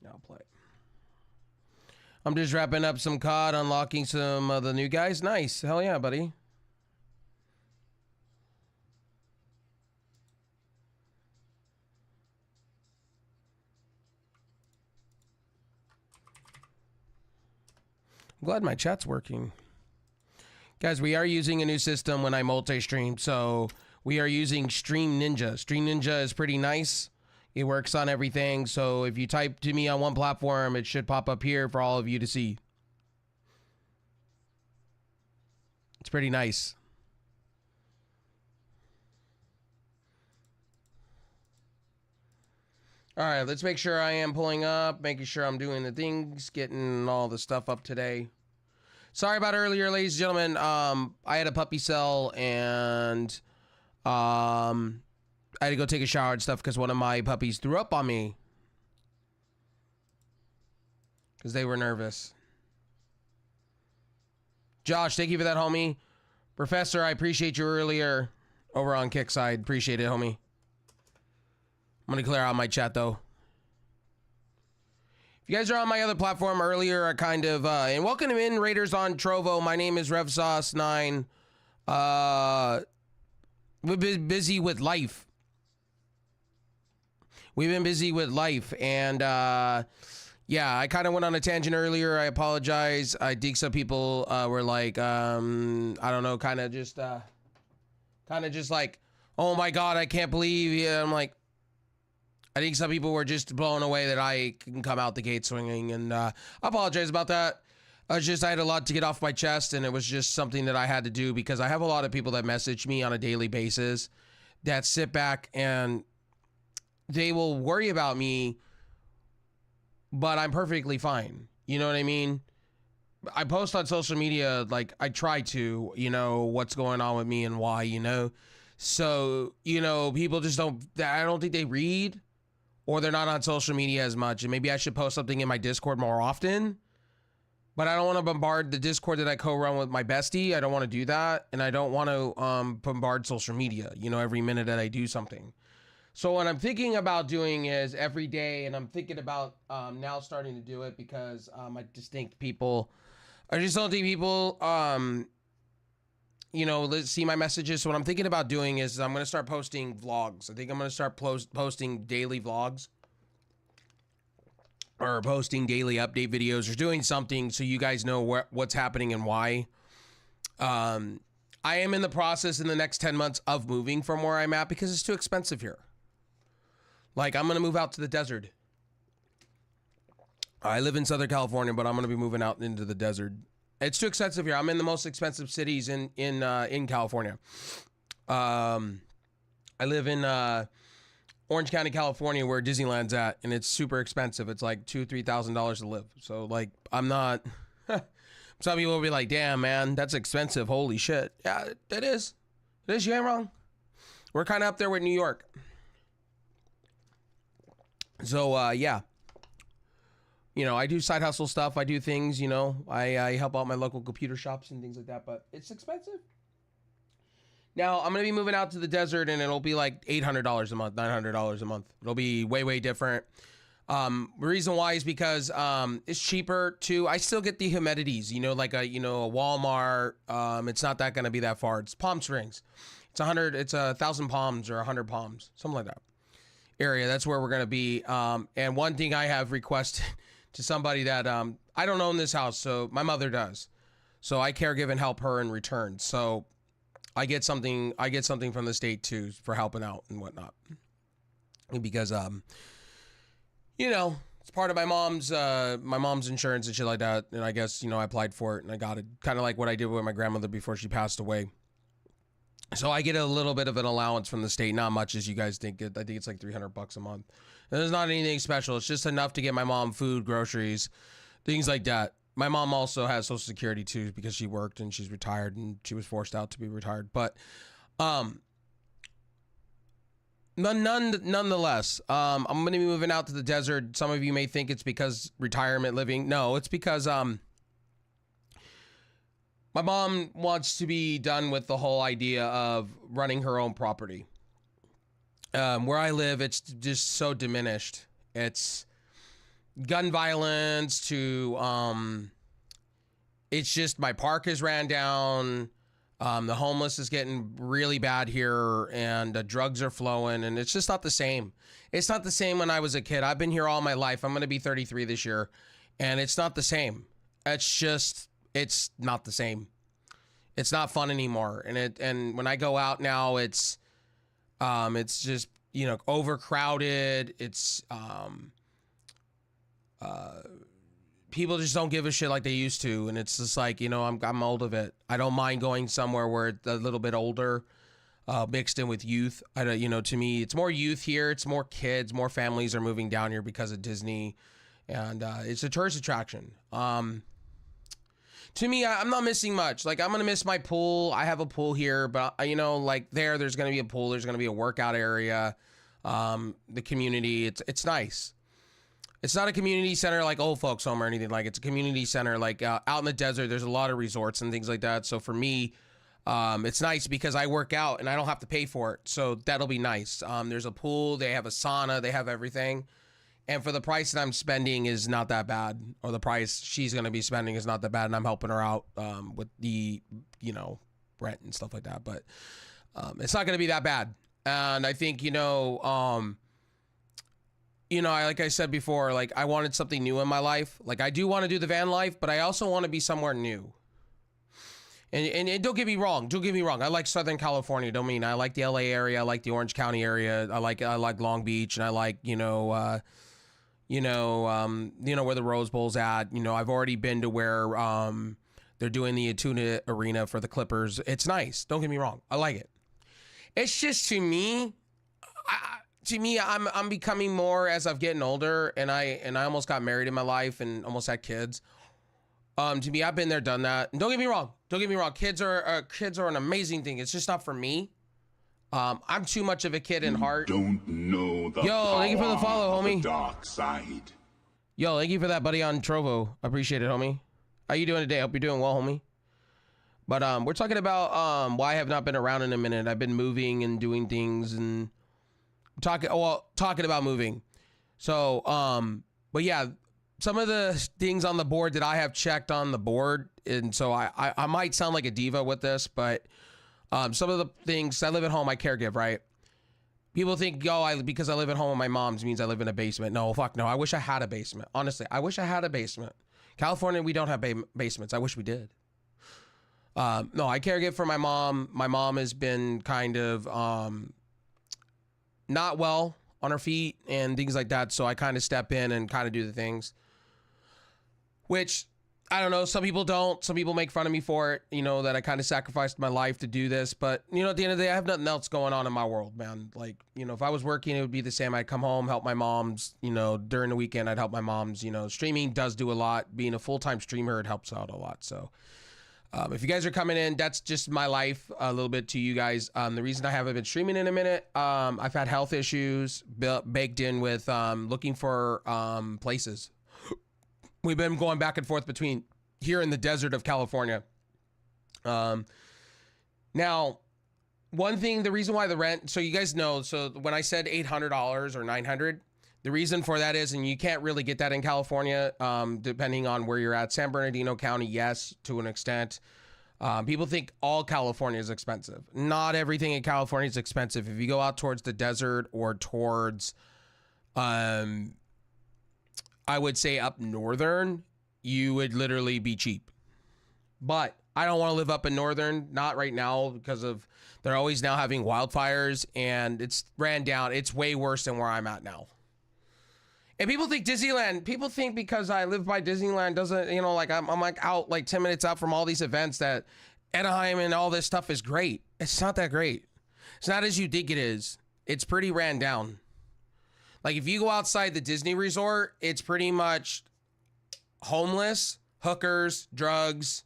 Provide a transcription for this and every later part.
I'll play. I'm just wrapping up some COD, unlocking some of the new guys. Nice. Hell yeah, buddy. I'm glad my chat's working. Guys, we are using a new system when I multi-stream, so we are using Stream Ninja. Stream Ninja is pretty nice. It works on everything, so if you type to me on one platform, it should pop up here for all of you to see. It's pretty nice. All right, let's make sure I am pulling up, making sure I'm doing the things, getting all the stuff up today. Sorry about earlier, ladies and gentlemen. I had a puppy cell and I had to go take a shower and stuff because one of my puppies threw up on me because they were nervous. Josh, thank you for that, homie. Professor, I appreciate you earlier over on Kickside. Appreciate it, homie. I'm going to clear out my chat, though. If you guys are on my other platform earlier, I kind of, and welcome in Raiders on Trovo. My name is RevSauce9. We've been busy with life. We've been busy with life, and yeah, I kind of went on a tangent earlier. I apologize. I think some people were like, I don't know, kind of just like, oh my God, I can't believe. Yeah, I'm like, I think some people were just blown away that I can come out the gate swinging, and I apologize about that. I had a lot to get off my chest, and it was just something that I had to do because I have a lot of people that message me on a daily basis that sit back and they will worry about me, but I'm perfectly fine. You know what I mean? I post on social media, like I try to, you know, what's going on with me and why, you know? So, you know, people just I don't think they read, or they're not on social media as much, and maybe I should post something in my Discord more often. But I don't want to bombard the Discord that I co-run with my bestie. I don't want to do that, and I don't want to bombard social media, you know, every minute that I do something. So what I'm thinking about doing is every day, and I'm thinking about now starting to do it because I just don't think people, you know, let's see my messages. So what I'm thinking about doing is I'm going to start posting vlogs. I think I'm going to start posting daily vlogs or posting daily update videos or doing something so you guys know what's happening and why. I am in the process in the next 10 months of moving from where I'm at because it's too expensive here. Like, I'm going to move out to the desert. I live in Southern California, but I'm going to be moving out into the desert. It's too expensive here. I'm in the most expensive cities in California. I live in Orange County, California, where Disneyland's at, and it's super expensive. It's like $2,000-$3,000 to live. So like, I'm not. Some people will be like, "Damn, man, that's expensive. Holy shit!" Yeah, it is. It is. You ain't wrong. We're kind of up there with New York. So yeah. You know, I do side hustle stuff. I do things, you know, I help out my local computer shops and things like that, but it's expensive. Now, I'm going to be moving out to the desert, and it'll be like $800 a month, $900 a month. It'll be way, way different. The reason why is because it's cheaper too. I still get the humidities, you know, like a Walmart. It's not that going to be that far. It's Palm Springs. It's 1,000 palms or 100 palms, something like that area. That's where we're going to be. And one thing I have requested to somebody that I don't own this house, so my mother does. So I caregive and help her in return. So I get something from the state too for helping out and whatnot. Because you know, it's part of my mom's insurance and shit like that. And I guess, you know, I applied for it and I got it, kind of like what I did with my grandmother before she passed away. So I get a little bit of an allowance from the state, not much as you guys think. I think it's like $300 a month. And there's not anything special. It's just enough to get my mom food, groceries, things like that. My mom also has Social Security too because she worked and she's retired and she was forced out to be retired. But nonetheless, I'm going to be moving out to the desert. Some of you may think it's because retirement living. No, it's because my mom wants to be done with the whole idea of running her own property. Where I live, it's just so diminished. It's gun violence to it's just my park is ran down. The homeless is getting really bad here, and the drugs are flowing, and it's just not the same. It's not the same when I was a kid. I've been here all my life. I'm going to be 33 this year, and it's not the same. It's not the same. It's not fun anymore. And when I go out now, it's just, you know, overcrowded. It's, people just don't give a shit like they used to. And it's just like, you know, I'm old of it. I don't mind going somewhere where it's a little bit older, mixed in with youth. You know, to me, it's more youth here. It's more kids, more families are moving down here because of Disney. And it's a tourist attraction. To me, I'm not missing much. Like, I'm going to miss my pool. I have a pool here, but you know, like there's going to be a pool. There's going to be a workout area. The community, it's nice. It's not a community center like old folks home or anything. Like, it's a community center, like out in the desert. There's a lot of resorts and things like that. So for me, it's nice because I work out and I don't have to pay for it. So that'll be nice. There's a pool. They have a sauna. They have everything. And for the price that I'm spending is not that bad, or the price she's going to be spending is not that bad. And I'm helping her out with the, you know, rent and stuff like that. But it's not going to be that bad. And I think, like I said before, like I wanted something new in my life. Like I do want to do the van life, but I also want to be somewhere new. And don't get me wrong. Don't get me wrong. I like Southern California. Don't mean I like the LA area. I like the Orange County area. I like Long Beach, and I like, where the Rose Bowl's at. You know, I've already been to where they're doing the Atuna Arena for the Clippers. It's nice. Don't get me wrong. I like it. It's just to me, I'm becoming more as I've getting older, and I almost got married in my life and almost had kids. To me, I've been there, done that. And don't get me wrong. Don't get me wrong. Kids are an amazing thing. It's just not for me. I'm too much of a kid in heart. Don't know the thank you for the follow, homie. The dark side. Yo, thank you for that, buddy, on Trovo. I appreciate it, homie. How you doing today? Hope you're doing well, homie. But we're talking about why I have not been around in a minute. I've been moving and doing things and talking about moving. So, but yeah, some of the things on the board that I have checked on the board, and so I might sound like a diva with this, but some of the things, I live at home, I caregive, right? People think, because I live at home with my mom's means I live in a basement. No, fuck no. I wish I had a basement. Honestly, I wish I had a basement. California, we don't have basements. I wish we did. No, I caregive for my mom. My mom has been kind of not well on her feet and things like that. So I kind of step in and kind of do the things, which I don't know. Some people don't. Some people make fun of me for it, that I kind of sacrificed my life to do this. But, at the end of the day, I have nothing else going on in my world, man. Like, if I was working, it would be the same. I'd come home, help my moms, during the weekend, I'd help my moms. Streaming does do a lot. Being a full-time streamer, it helps out a lot. So if you guys are coming in, that's just my life a little bit to you guys. The reason I haven't been streaming in a minute, I've had health issues baked in with looking for places. We've been going back and forth between here in the desert of California. Now, one thing, the reason why the rent, so you guys know, so when I said $800 or $900, the reason for that is, and you can't really get that in California, depending on where you're at. San Bernardino County, yes, to an extent. People think all California is expensive. Not everything in California is expensive. If you go out towards the desert or towards, I would say up northern, you would literally be cheap. But I don't want to live up in northern, not right now, because they're always now having wildfires and it's ran down. It's way worse than where I'm at now. And people think people think because I live by Disneyland doesn't, I'm like out like 10 minutes out from all these events that Anaheim and all this stuff is great. It's not that great. It's not as you think it is. It's pretty ran down. Like if you go outside the Disney resort, it's pretty much homeless, hookers, drugs.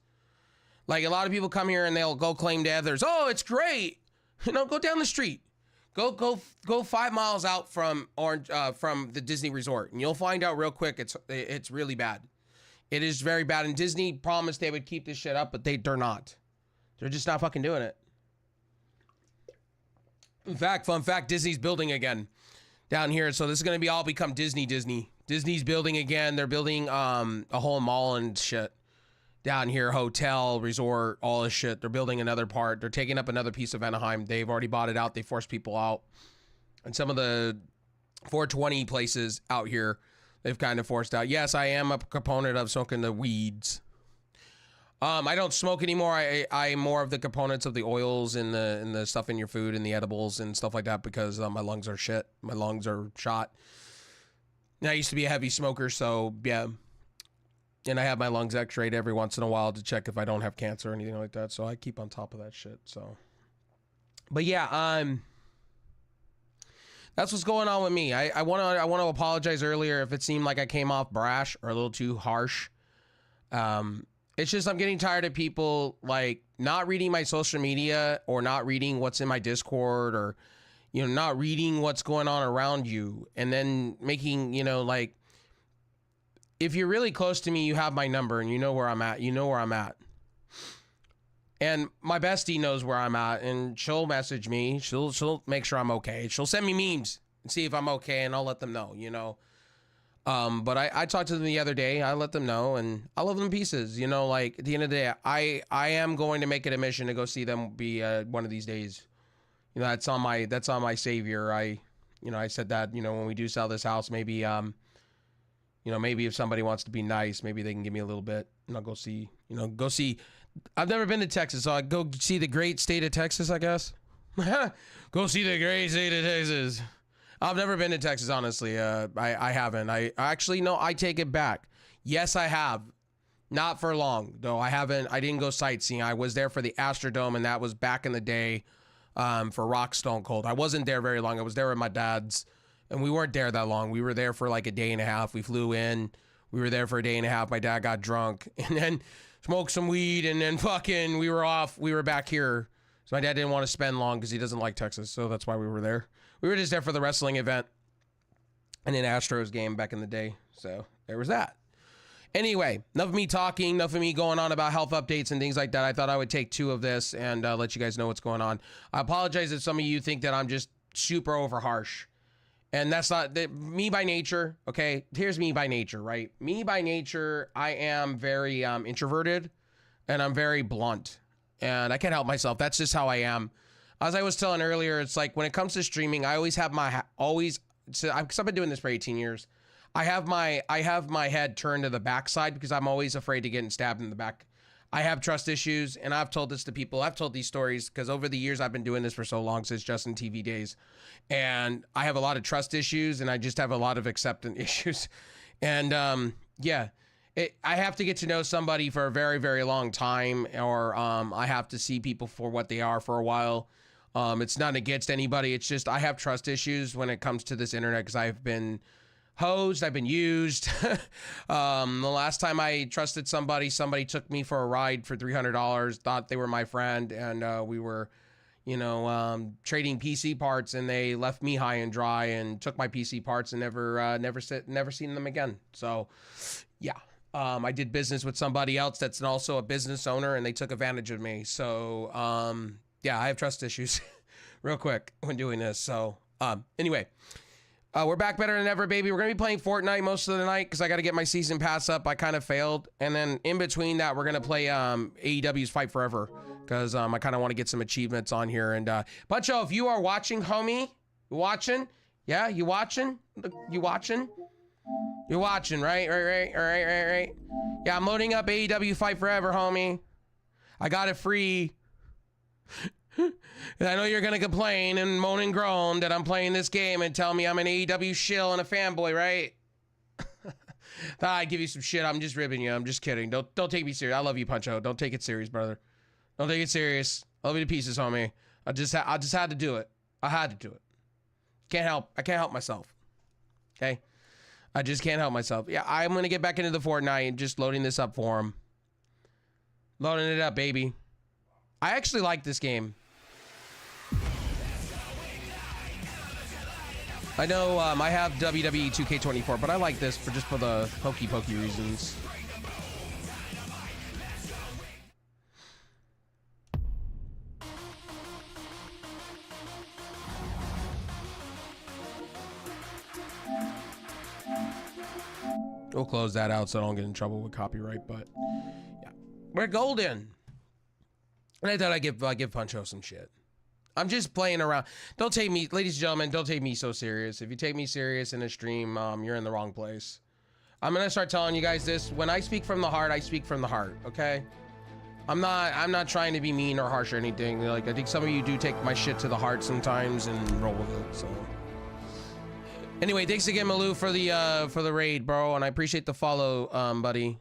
Like a lot of people come here and they'll go claim to others. Oh, it's great. Go down the street. Go 5 miles out from the Disney resort, and you'll find out real quick it's really bad. It is very bad. And Disney promised they would keep this shit up, but they're not. They're just not fucking doing it. Fun fact, Disney's building again down here. So this is going to all become Disney Disney's building again. They're building a whole mall and shit down here, hotel, resort, all this shit. They're building another part. They're taking up another piece of Anaheim. They've already bought it out. They forced people out. And some of the 420 places out here, they've kind of forced out. Yes, I am a proponent of smoking the weeds. I don't smoke anymore. I'm more of the components of the oils and the stuff in your food and the edibles and stuff like that because my lungs are shit. My lungs are shot. And I used to be a heavy smoker, so yeah. And I have my lungs x-rayed every once in a while to check if I don't have cancer or anything like that. So I keep on top of that shit. So, but yeah, that's what's going on with me. I want to apologize earlier if it seemed like I came off brash or a little too harsh. It's just I'm getting tired of people like not reading my social media or not reading what's in my Discord or, you know, not reading what's going on around you and then making, you know, like if you're really close to me, you have my number and you know where I'm at. You know where I'm at. And my bestie knows where I'm at and she'll message me. She'll make sure I'm okay. She'll send me memes and see if I'm okay and I'll let them know, you know. But I talked to them the other day. I let them know and I love them in pieces, you know, like at the end of the day, I am going to make it a mission to go see them be one of these days. You know, that's on my savior. I said that, you know, when we do sell this house, maybe, you know, maybe if somebody wants to be nice, maybe they can give me a little bit and I'll go see. I've never been to Texas, so I go see the great state of Texas, I guess. Go see the great state of Texas. I've never been to Texas, honestly. I haven't. I actually, no, I take it back. Yes, I have. Not for long, though. I didn't go sightseeing. I was there for the Astrodome, and that was back in the day for Rock Stone Cold. I wasn't there very long. I was there with my dad's, and we weren't there that long. We were there for like a day and a half. We flew in. We were there for a day and a half. My dad got drunk, and then smoked some weed, and then fucking we were off. We were back here. So my dad didn't want to spend long because he doesn't like Texas, so that's why we were there. We were just there for the wrestling event and an Astros game back in the day. So there was that. Anyway, enough of me talking, enough of me going on about health updates and things like that. I thought I would take 2 of this and let you guys know what's going on. I apologize if some of you think that I'm just super over harsh. And that's not me by nature. Okay, here's me by nature, right? Me by nature, I am very introverted and I'm very blunt and I can't help myself. That's just how I am. As I was telling earlier, it's like when it comes to streaming, I always have because I've been doing this for 18 years. I have my head turned to the backside because I'm always afraid of getting stabbed in the back. I have trust issues, and I've told this to people. I've told these stories because over the years I've been doing this for so long, since Justin TV days, and I have a lot of trust issues, and I just have a lot of acceptance issues, and I have to get to know somebody for a very, very long time, or I have to see people for what they are for a while. It's not against anybody. It's just I have trust issues when it comes to this internet because I've been hosed. I've been used. The last time I trusted somebody took me for a ride for $300, thought they were my friend, and we were, trading PC parts, and they left me high and dry and took my PC parts and never seen them again. So, yeah. I did business with somebody else that's also a business owner, and they took advantage of me. So, yeah, I have trust issues real quick when doing this. So, anyway, we're back better than ever, baby. We're going to be playing Fortnite most of the night because I got to get my season pass up. I kind of failed. And then in between that, we're going to play AEW's Fight Forever because I kind of want to get some achievements on here. And Puncho, if you are watching, homie, you watching? Yeah, you watching? You watching? You're watching, right? Right. Yeah, I'm loading up AEW Fight Forever, homie. I got it free. I know you're gonna complain and moan and groan that I'm playing this game and tell me I'm an AEW shill and a fanboy, right? I give you some shit. I'm just ribbing you. I'm just kidding. Don't take me serious. I love you, Puncho. Don't take it serious, brother. Don't take it serious. I love you to pieces, homie. I just had to do it. I had to do it. I can't help myself. Okay. I just can't help myself. Yeah, I'm gonna get back into the Fortnite and just loading this up for him. Loading it up, baby. I actually like this game. I know I have WWE 2K24, but I like this for the pokey reasons. We'll close that out so I don't get in trouble with copyright, but yeah. We're golden. And I thought I'd give Puncho some shit. I'm just playing around. Don't take me, ladies and gentlemen, don't take me so serious. If you take me serious in a stream, you're in the wrong place. I'm gonna start telling you guys this. When I speak from the heart, I speak from the heart, okay? I'm not trying to be mean or harsh or anything. Like, I think some of you do take my shit to the heart sometimes and roll with it, so. Anyway, thanks again, Malou, for the raid, bro, and I appreciate the follow, buddy.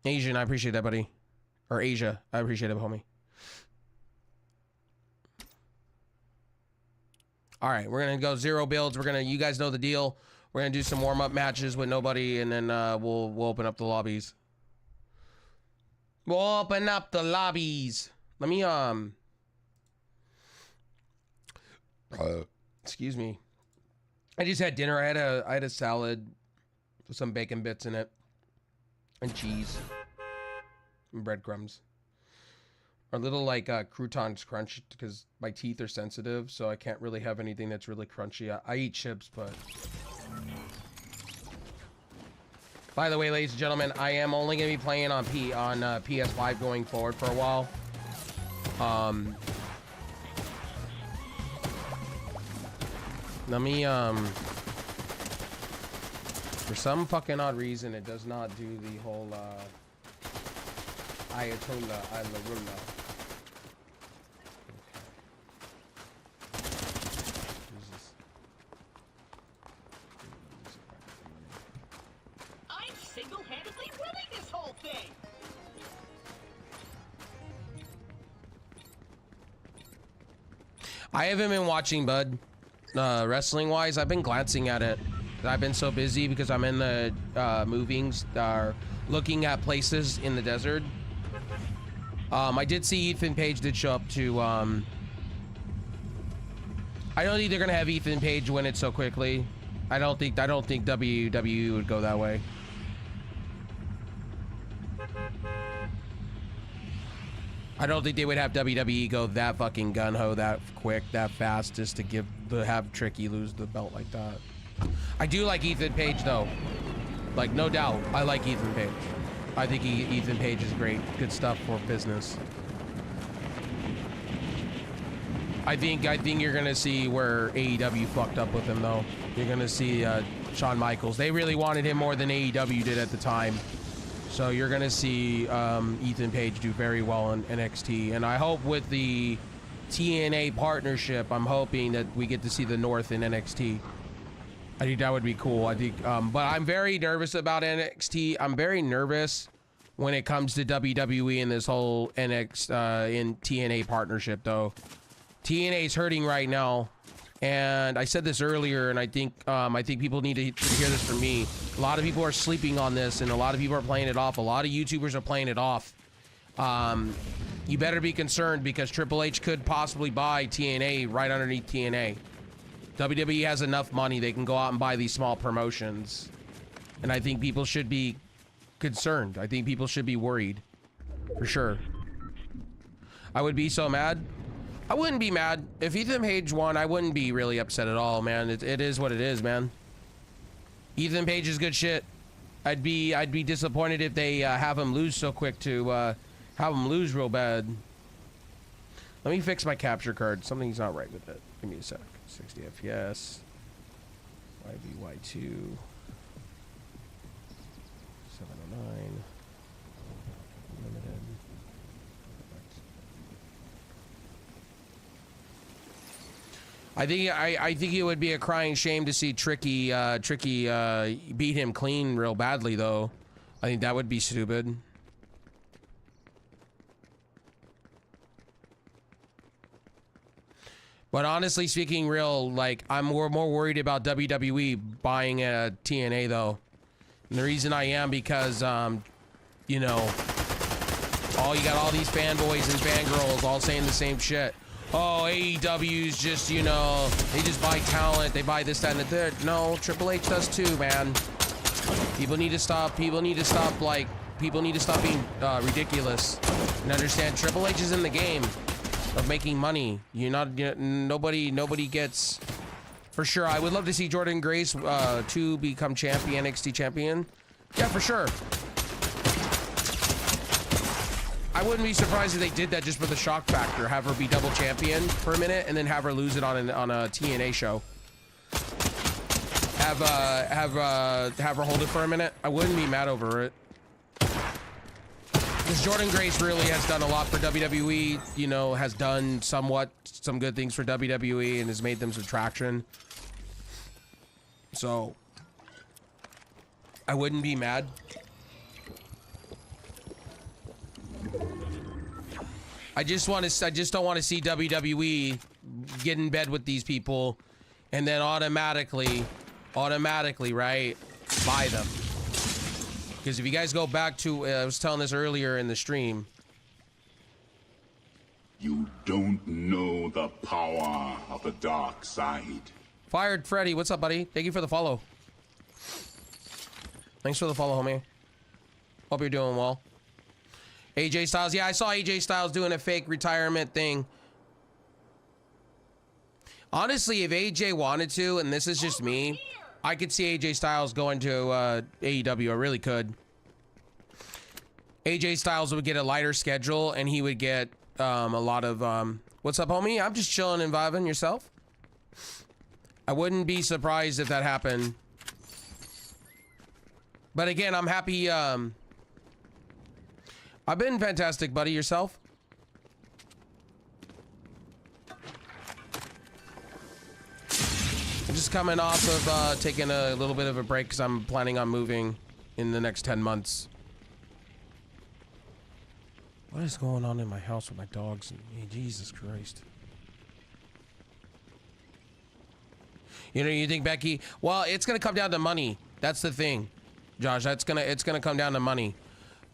Asian, I appreciate that, buddy. Or Asia, I appreciate it, homie. All right, we're gonna go 0 builds. You guys know the deal. We're gonna do some warm-up matches with nobody, and then we'll open up the lobbies. We'll open up the lobbies. Let me excuse me. I just had dinner. I had a salad with some bacon bits in it, and cheese, and breadcrumbs. Our little like croutons crunch because my teeth are sensitive, so I can't really have anything that's really crunchy. I eat chips, but. By the way, ladies and gentlemen, I am only gonna be playing on PS5 going forward for a while. Let me for some fucking odd reason, it does not do the whole Ayatollah al-Rullah. I'm single-handedly winning this whole thing. I haven't been watching, bud. Wrestling wise, I've been glancing at it. I've been so busy because I'm in the moving, looking at places in the desert. I did see Ethan Page did show up to. I don't think they're gonna have Ethan Page win it so quickly. I don't think WWE would go that way. I don't think they would have WWE go that fucking gun-ho that quick, that fast, just to have Tricky lose the belt like that. I do like Ethan Page though. Like, no doubt, I like Ethan Page. I think Ethan Page is great. Good stuff for business. I think you're gonna see where AEW fucked up with him though. You're gonna see Shawn Michaels. They really wanted him more than AEW did at the time. So you're gonna see Ethan Page do very well in NXT, and I hope with the TNA partnership, I'm hoping that we get to see the North in NXT. I think that would be cool. I think, but I'm very nervous about NXT. I'm very nervous when it comes to WWE and this whole NXT in TNA partnership, though. TNA is hurting right now, and I said this earlier, and I think people need to hear this from me. A lot of people are sleeping on this, and a lot of people are playing it off. A lot of YouTubers are playing it off. You better be concerned because Triple H could possibly buy TNA right underneath TNA. WWE has enough money; they can go out and buy these small promotions, and I think people should be concerned. I think people should be worried, for sure. I would be so mad. I wouldn't be mad if Ethan Page won. I wouldn't be really upset at all, man. It is what it is, man. Ethan Page is good shit. I'd be disappointed if they have him lose so quick to have him lose real bad. Let me fix my capture card. Something's not right with it. Give me a sec. 60 FPS. YBY2. 709. Limited. I think it would be a crying shame to see Tricky beat him clean real badly though. I think that would be stupid. But honestly speaking, real, like, I'm more worried about WWE buying a TNA though. And the reason I am because you know, you got all these fanboys and fangirls all saying the same shit. Oh, AEW's just, you know, they just buy talent, they buy this, that, and the third. No, Triple H does too, man. People need to stop being ridiculous and understand Triple H is in the game of making money. Nobody gets For sure. I would love to see Jordan Grace to become champion, NXT champion. Yeah, for sure. I wouldn't be surprised if they did that just for the shock factor. Have her be double champion for a minute and then have her lose it on a TNA show. Have her hold it for a minute. I wouldn't be mad over it. Because Jordan Grace really has done a lot for WWE, you know, has done some good things for WWE and has made them some traction. So, I wouldn't be mad. I just don't want to see WWE get in bed with these people and then automatically, right, buy them. Because if you guys go back to, I was telling this earlier in the stream. You don't know the power of the dark side. Fired Freddy, what's up, buddy? Thank you for the follow. Thanks for the follow, homie. Hope you're doing well. AJ Styles, yeah, I saw AJ Styles doing a fake retirement thing. Honestly, if AJ wanted to, and this is just me, I could see AJ Styles going to AEW. I really could. AJ Styles would get a lighter schedule, and he would get a lot of... what's up, homie? I'm just chilling and vibing. Yourself? I wouldn't be surprised if that happened. But again, I'm happy... I've been fantastic, buddy. Yourself? I'm just coming off of taking a little bit of a break because I'm planning on moving in the next 10 months. What is going on in my house with my dogs? And Jesus Christ. You know, you think Becky? Well, it's gonna come down to money. That's the thing, Josh. It's gonna come down to money.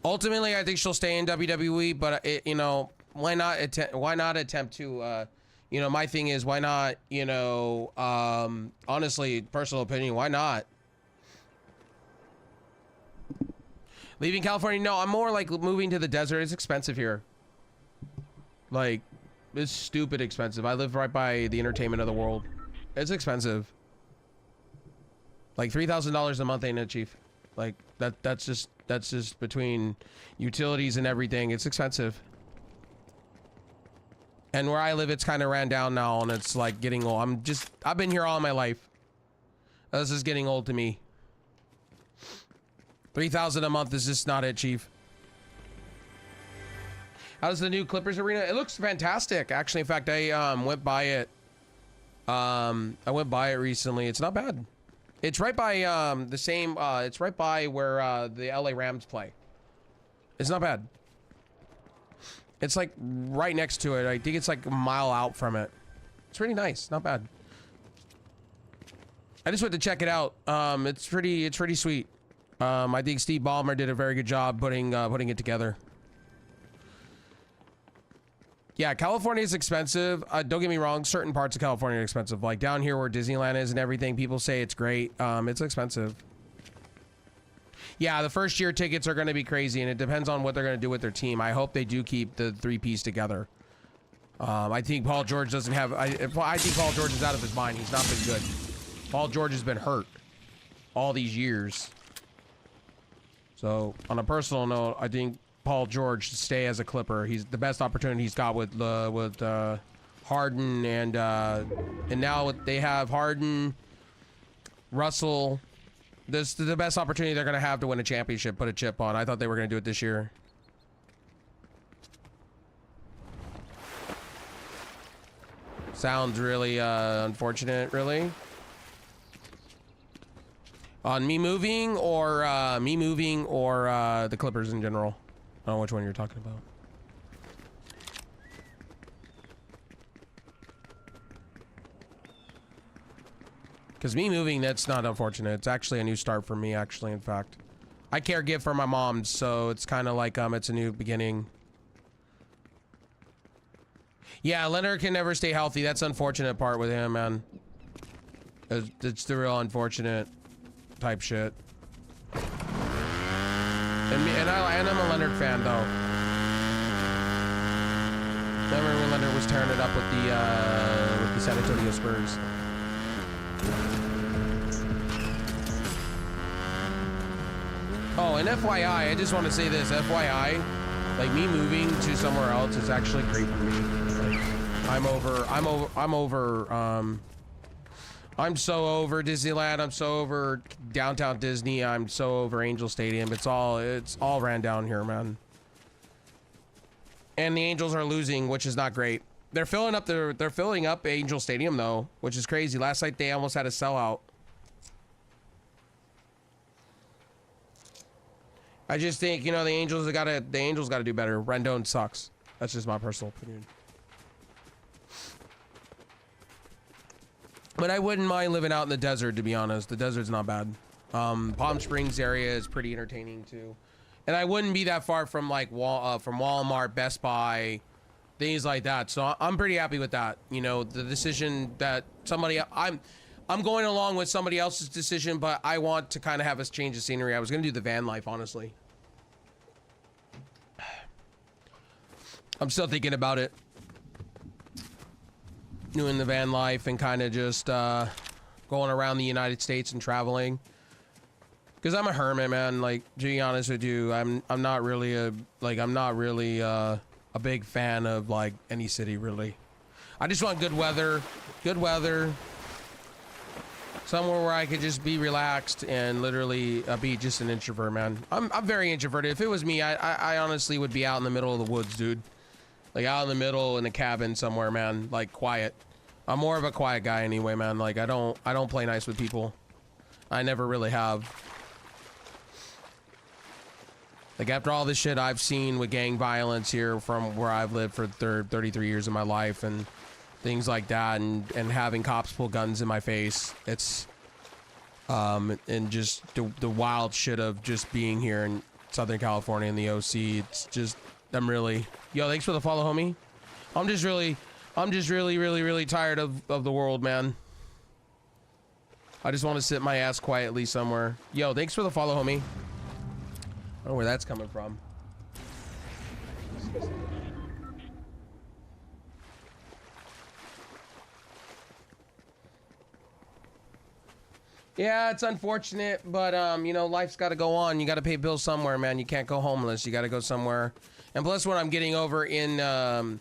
Ultimately, I think she'll stay in WWE, but you know, why not attempt to? You know, my thing is, why not? You know, honestly, personal opinion, why not? Leaving California? No, I'm more like moving to the desert. It's expensive here. Like, it's stupid expensive. I live right by the entertainment of the world. It's expensive. Like $3,000 a month ain't it, Chief? Like that's just between utilities and everything. It's expensive. And where I live, it's kind of ran down now, and it's like getting old. I've been here all my life. This is getting old to me. 3,000 a month is just not it, Chief. How's the new Clippers arena? It looks fantastic, actually. In fact, I went by it. I went by it recently. It's not bad. It's right by it's right by where the LA Rams play. It's not bad. It's like right next to it. I think it's like a mile out from it. It's really nice. Not bad. I just went to check it out. It's pretty sweet. I think Steve Ballmer did a very good job putting it together. Yeah, California is expensive. Don't get me wrong. Certain parts of California are expensive. Like down here where Disneyland is and everything, people say it's great. It's expensive. Yeah, the first year tickets are going to be crazy, and it depends on what they're going to do with their team. I hope they do keep the three-piece together. I think Paul George doesn't have... I think Paul George is out of his mind. He's not been good. Paul George has been hurt all these years. So, on a personal note, I think Paul George should stay as a Clipper. He's the best opportunity he's got with Harden, and now they have Harden, Russell... This is the best opportunity they're going to have to win a championship, put a chip on. I thought they were going to do it this year. Sounds really unfortunate, really. On me moving or the Clippers in general. I don't know which one you're talking about. Because me moving, that's not unfortunate. It's actually a new start for me, actually, in fact. I caregive for my mom, so it's kind of like, it's a new beginning. Yeah, Leonard can never stay healthy. That's the unfortunate part with him, man. It's the real unfortunate type shit. And I'm a Leonard fan, though. Remember when Leonard was tearing it up with the San Antonio Spurs? and FYI, I just want to say this, FYI, like me moving to somewhere else is actually great for me. Like, I'm so over Disneyland. I'm so over downtown Disney. I'm so over Angel Stadium. It's all ran down here, man. And the Angels are losing, which is not great. They're filling up Angel Stadium though, which is crazy. Last night they almost had a sellout. I just think, you know, the Angels got to do better. Rendon sucks. That's just my personal opinion. But I wouldn't mind living out in the desert, to be honest. The desert's not bad. Palm Springs area is pretty entertaining too. And I wouldn't be that far from like from Walmart, Best Buy, things like that. So I'm pretty happy with that. You know, the decision that I'm going along with somebody else's decision, but I want to kind of have us change the scenery. I was going to do the van life, honestly. I'm still thinking about it. Doing the van life and kind of just going around the United States and traveling. Because I'm a hermit, man. Like, to be honest with you, I'm not really a big fan of like any city really. I just want good weather, somewhere where I could just be relaxed and literally be just an introvert, man. I'm very introverted. If it was me, I honestly would be out in the middle of the woods, dude. Like out in the middle in a cabin somewhere, man. Like quiet. I'm more of a quiet guy anyway, man. Like I don't play nice with people. I never really have. Like after all this shit I've seen with gang violence here from where I've lived for 33 years of my life and things like that, and having cops pull guns in my face, it's and just the wild shit of just being here in Southern California in the OC. It's just I'm really, yo, thanks for the follow, homie. I'm just really tired of the world, man. I just want to sit my ass quietly somewhere. Yo, thanks for the follow, homie. I don't know where that's coming from. Yeah, it's unfortunate, but you know, life's got to go on. You got to pay bills somewhere, man. You can't go homeless. You got to go somewhere. And plus, what I'm getting over in the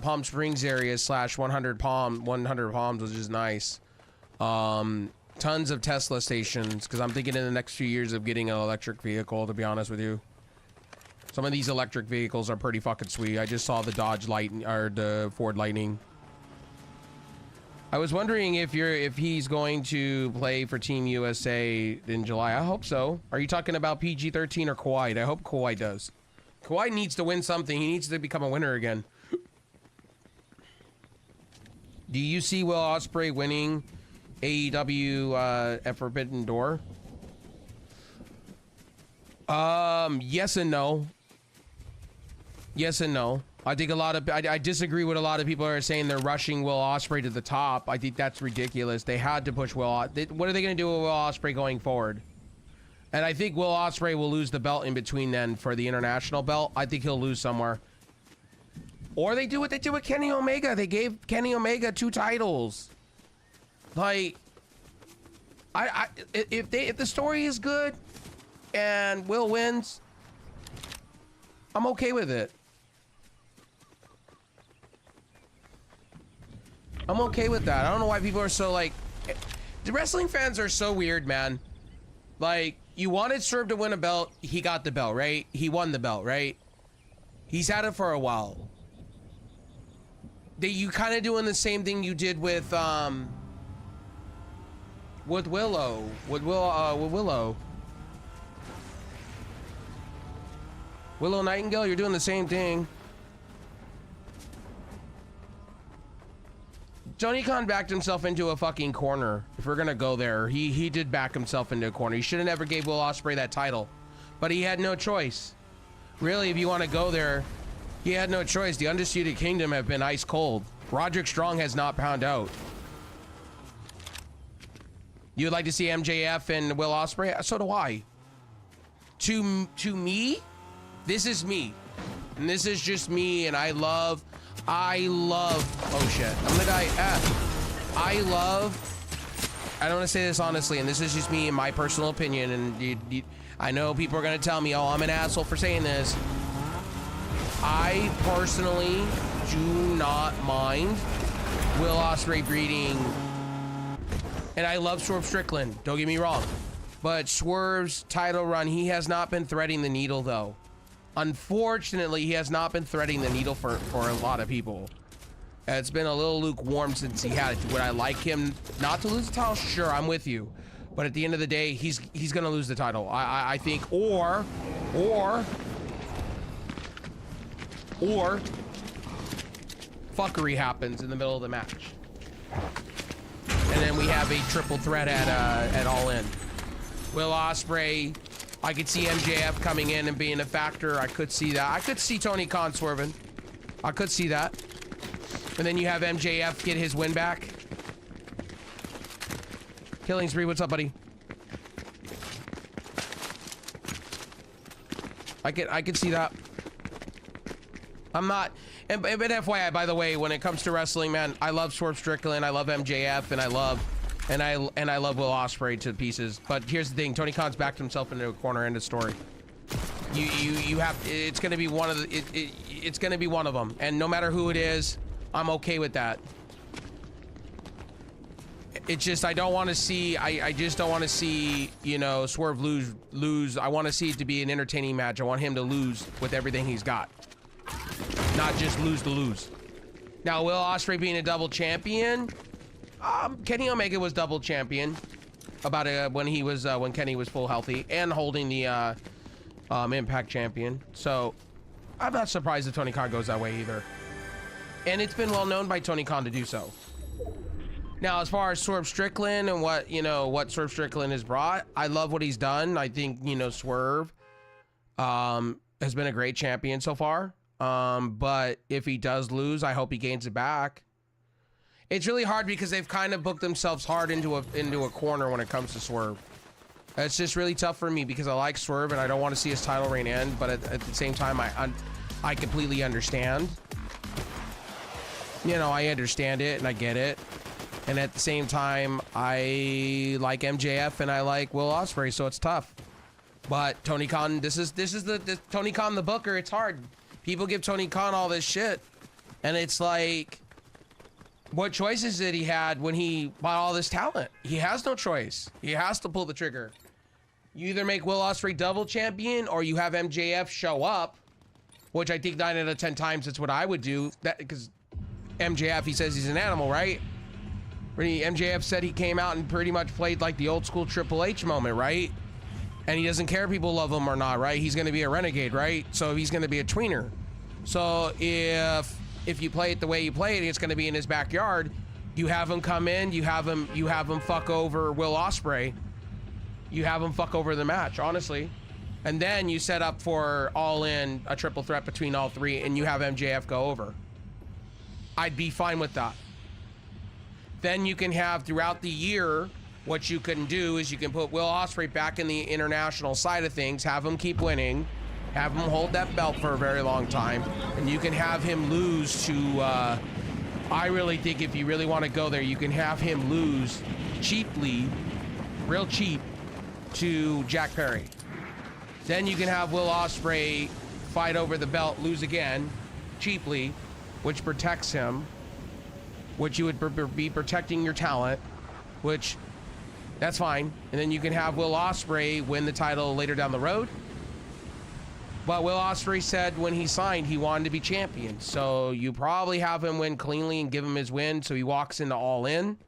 Palm Springs area / 100 Palms, which is nice. Tons of Tesla stations, because I'm thinking in the next few years of getting an electric vehicle, to be honest with you. Some of these electric vehicles are pretty fucking sweet. I just saw the Dodge Lightning, or the Ford Lightning. I was wondering if he's going to play for Team USA in July. I hope so. Are you talking about PG-13 or Kawhi? I hope Kawhi does. Kawhi needs to win something. He needs to become a winner again. Do you see Will Ospreay winning AEW at Forbidden Door? Yes and no. Yes and no. I think I disagree with a lot of people who are saying they're rushing Will Ospreay to the top. I think that's ridiculous. They had to push Will. What are they going to do with Will Ospreay going forward? And I think Will Ospreay will lose the belt in between then for the international belt. I think he'll lose somewhere. Or they do what they did with Kenny Omega. They gave Kenny Omega 2 titles. Like, if the story is good and Will wins, I'm okay with it. I'm okay with that. I don't know why people are so like, the wrestling fans are so weird, man. Like, you wanted Swerve to win a belt, he got the belt, right? He won the belt, right? He's had it for a while. You kind of doing the same thing you did with Willow. With Willow. Willow Nightingale, you're doing the same thing. Tony Khan backed himself into a fucking corner. If we're gonna go there, he did back himself into a corner. He should have never gave Will Ospreay that title, but he had no choice. Really, if you want to go there, he had no choice. The Undisputed Kingdom have been ice cold. Roderick Strong has not pound out. You'd like to see MJF and Will Ospreay? So do I. To me, this is me, and this is just me, and I love. Oh shit, I'm gonna die. I love I don't want to say this honestly, and this is just me and my personal opinion, and I know people are going to tell me, oh, I'm an asshole for saying this. I personally do not mind Will Ospreay breeding, and I love Swerve Strickland, don't get me wrong, but Swerve's title run, he has not been threading the needle though. Unfortunately, he has not been threading the needle for a lot of people. It's been a little lukewarm since he had it. Would I like him not to lose the title? Sure, I'm with you. But at the end of the day, he's gonna lose the title. I think, or fuckery happens in the middle of the match, and then we have a triple threat at All In. Will Ospreay, I could see MJF coming in and being a factor. I could see that. I could see Tony Khan swerving. I could see that. And then you have MJF get his win back. Killing Spree, what's up, buddy? I could see that. I'm not, and FYI, by the way, when it comes to wrestling, man, I love Swerve Strickland, I love MJF, and I love Will Ospreay to pieces. But here's the thing: Tony Khan's backed himself into a corner. End of story. You have, it's gonna be one of the, it's gonna be one of them, and no matter who it is, I'm okay with that. It's just I don't want to see, I just don't want to see, you know, Swerve lose. I want to see it to be an entertaining match. I want him to lose with everything he's got, not just lose to lose. Now, Will Ospreay being a double champion, Kenny Omega was double champion about when he was when Kenny was full healthy and holding the Impact champion. So I'm not surprised if Tony Khan goes that way either. And it's been well known by Tony Khan to do so. Now, as far as Swerve Strickland and what Swerve Strickland has brought, I love what he's done. I think, you know, Swerve has been a great champion so far. But if he does lose, I hope he gains it back. It's really hard because they've kind of booked themselves hard into a corner when it comes to Swerve. It's just really tough for me because I like Swerve and I don't want to see his title reign end, but at the same time, I completely understand. You know, I understand it and I get it. And at the same time, I like MJF and I like Will Ospreay, so it's tough. But Tony Khan, this is the Tony Khan the booker. It's hard. People give Tony Khan all this shit, and it's like, what choices did he had when he bought all this talent? He has no choice. He has to pull the trigger. You either make Will Ospreay double champion or you have MJF show up, which I think 9 out of 10 times it's what I would do. That because MJF, he says he's an animal, right? MJF said he came out and pretty much played like the old school Triple H moment, right? And he doesn't care if people love him or not, right? He's going to be a renegade, right? So he's going to be a tweener. So if you play it the way you play it, it's going to be in his backyard. You have him come in, you have him fuck over Will Ospreay. You have him fuck over the match, honestly. And then you set up for All In, a triple threat between all three, and you have MJF go over. I'd be fine with that. Then you can have throughout the year, what you can do is you can put Will Ospreay back in the international side of things, have him keep winning, have him hold that belt for a very long time, and you can have him lose to, I really think if you really want to go there, you can have him lose cheaply, real cheap, to Jack Perry. Then you can have Will Ospreay fight over the belt, lose again, cheaply, which protects him, which you would be protecting your talent, which, that's fine. And then you can have Will Ospreay win the title later down the road. But Will Ospreay said when he signed, he wanted to be champion. So you probably have him win cleanly and give him his win so he walks into All In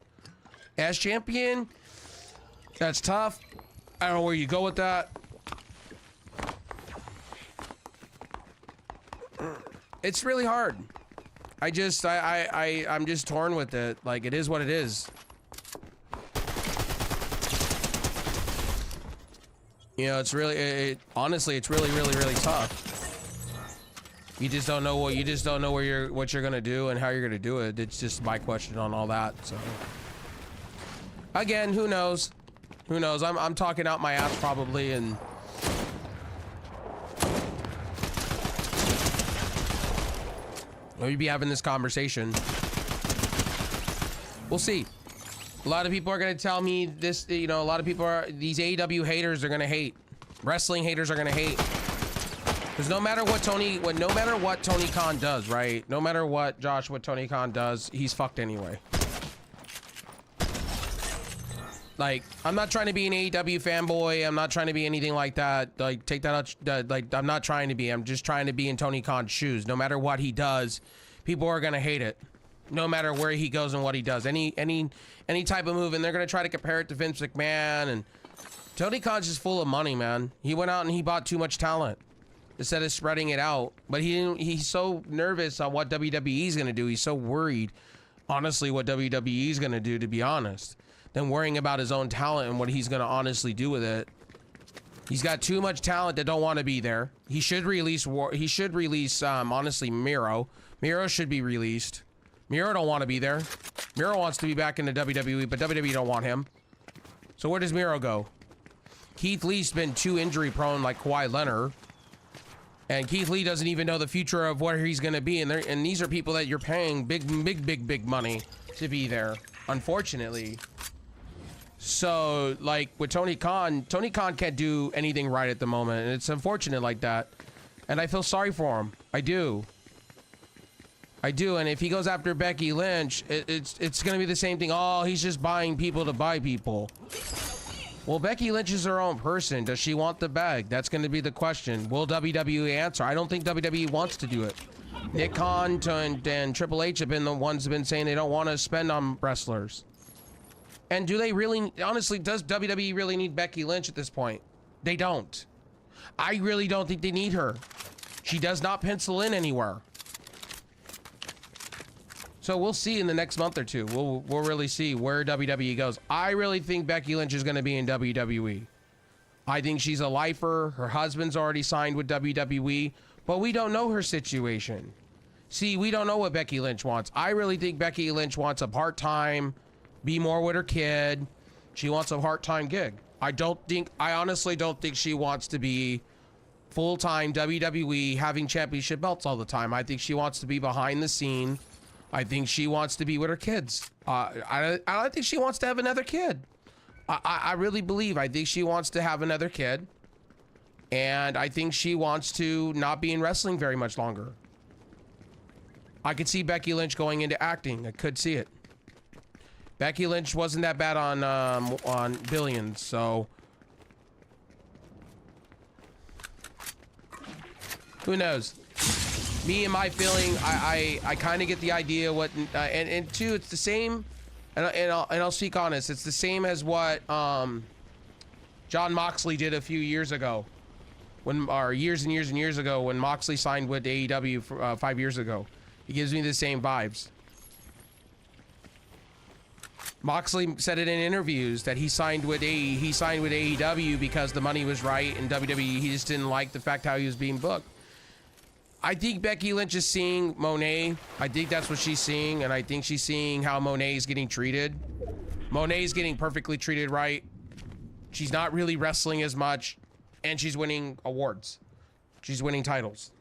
as champion. That's tough. I don't know where you go with that. It's really hard. I'm just torn with it. Like, it is what it is. You know, it's really, honestly, it's really, really, really tough. You just don't know what you're gonna do and how you're gonna do it. It's just my question on all that. So, again, who knows? Who knows? I'm talking out my ass probably, and we'll be having this conversation. We'll see. A lot of people are gonna tell me this, you know, a lot of people are, these AEW haters are gonna hate. Wrestling haters are gonna hate. Because no matter what Tony Khan does, right? No matter what Tony Khan does, he's fucked anyway. Like, I'm not trying to be an AEW fanboy. I'm not trying to be anything like that. Like, take that out. Like, I'm not trying to be. I'm just trying to be in Tony Khan's shoes. No matter what he does, people are gonna hate it. No matter where he goes and what he does, any type of move, and they're gonna try to compare it to Vince McMahon. And Tony Khan's just full of money, man. He went out and he bought too much talent instead of spreading it out. But he's so nervous on what WWE's gonna do. He's so worried, honestly, what WWE's gonna do, to be honest, than worrying about his own talent and what he's gonna honestly do with it. He's got too much talent that don't want to be there. He should release honestly, Miro. Miro should be released. Miro don't want to be there. Miro wants to be back in the WWE, but WWE don't want him. So where does Miro go? Keith Lee's been too injury prone, like Kawhi Leonard. And Keith Lee doesn't even know the future of where he's going to be. And these are people that you're paying big money to be there, unfortunately. So, like, with Tony Khan can't do anything right at the moment. And it's unfortunate like that. And I feel sorry for him. I do. And if he goes after Becky Lynch, it's going to be the same thing. Oh, he's just buying people to buy people. Well, Becky Lynch is her own person. Does she want the bag? That's going to be the question. Will WWE answer? I don't think WWE wants to do it. Nick Khan and Triple H have been the ones who have been saying they don't want to spend on wrestlers. And do they really, honestly, does WWE really need Becky Lynch at this point? They don't. I really don't think they need her. She does not pencil in anywhere. So we'll see in the next month or two. We'll really see where WWE goes. I really think Becky Lynch is going to be in WWE. I think she's a lifer. Her husband's already signed with WWE, but we don't know her situation. See, we don't know what Becky Lynch wants. I really think Becky Lynch wants a part-time, be more with her kid. She wants a part-time gig. I honestly don't think she wants to be full-time WWE having championship belts all the time. I think she wants to be behind the scene. I think she wants to be with her kids. I don't think she wants to have another kid. I really believe. I think she wants to have another kid. And I think she wants to not be in wrestling very much longer. I could see Becky Lynch going into acting. I could see it. Becky Lynch wasn't that bad on Billions, so who knows? Me and my feeling, I kind of get the idea what, and two, it's the same, and I'll speak honest, it's the same as what John Moxley did a few years ago, years and years ago when Moxley signed with AEW for, 5 years ago. He gives me the same vibes. Moxley said it in interviews that he signed with AEW because the money was right, and WWE, he just didn't like the fact how he was being booked. I think Becky Lynch is seeing Monet. I think that's what she's seeing, and I think she's seeing how Monet is getting treated. Monet is getting perfectly treated right. She's not really wrestling as much, and she's winning awards. She's winning titles.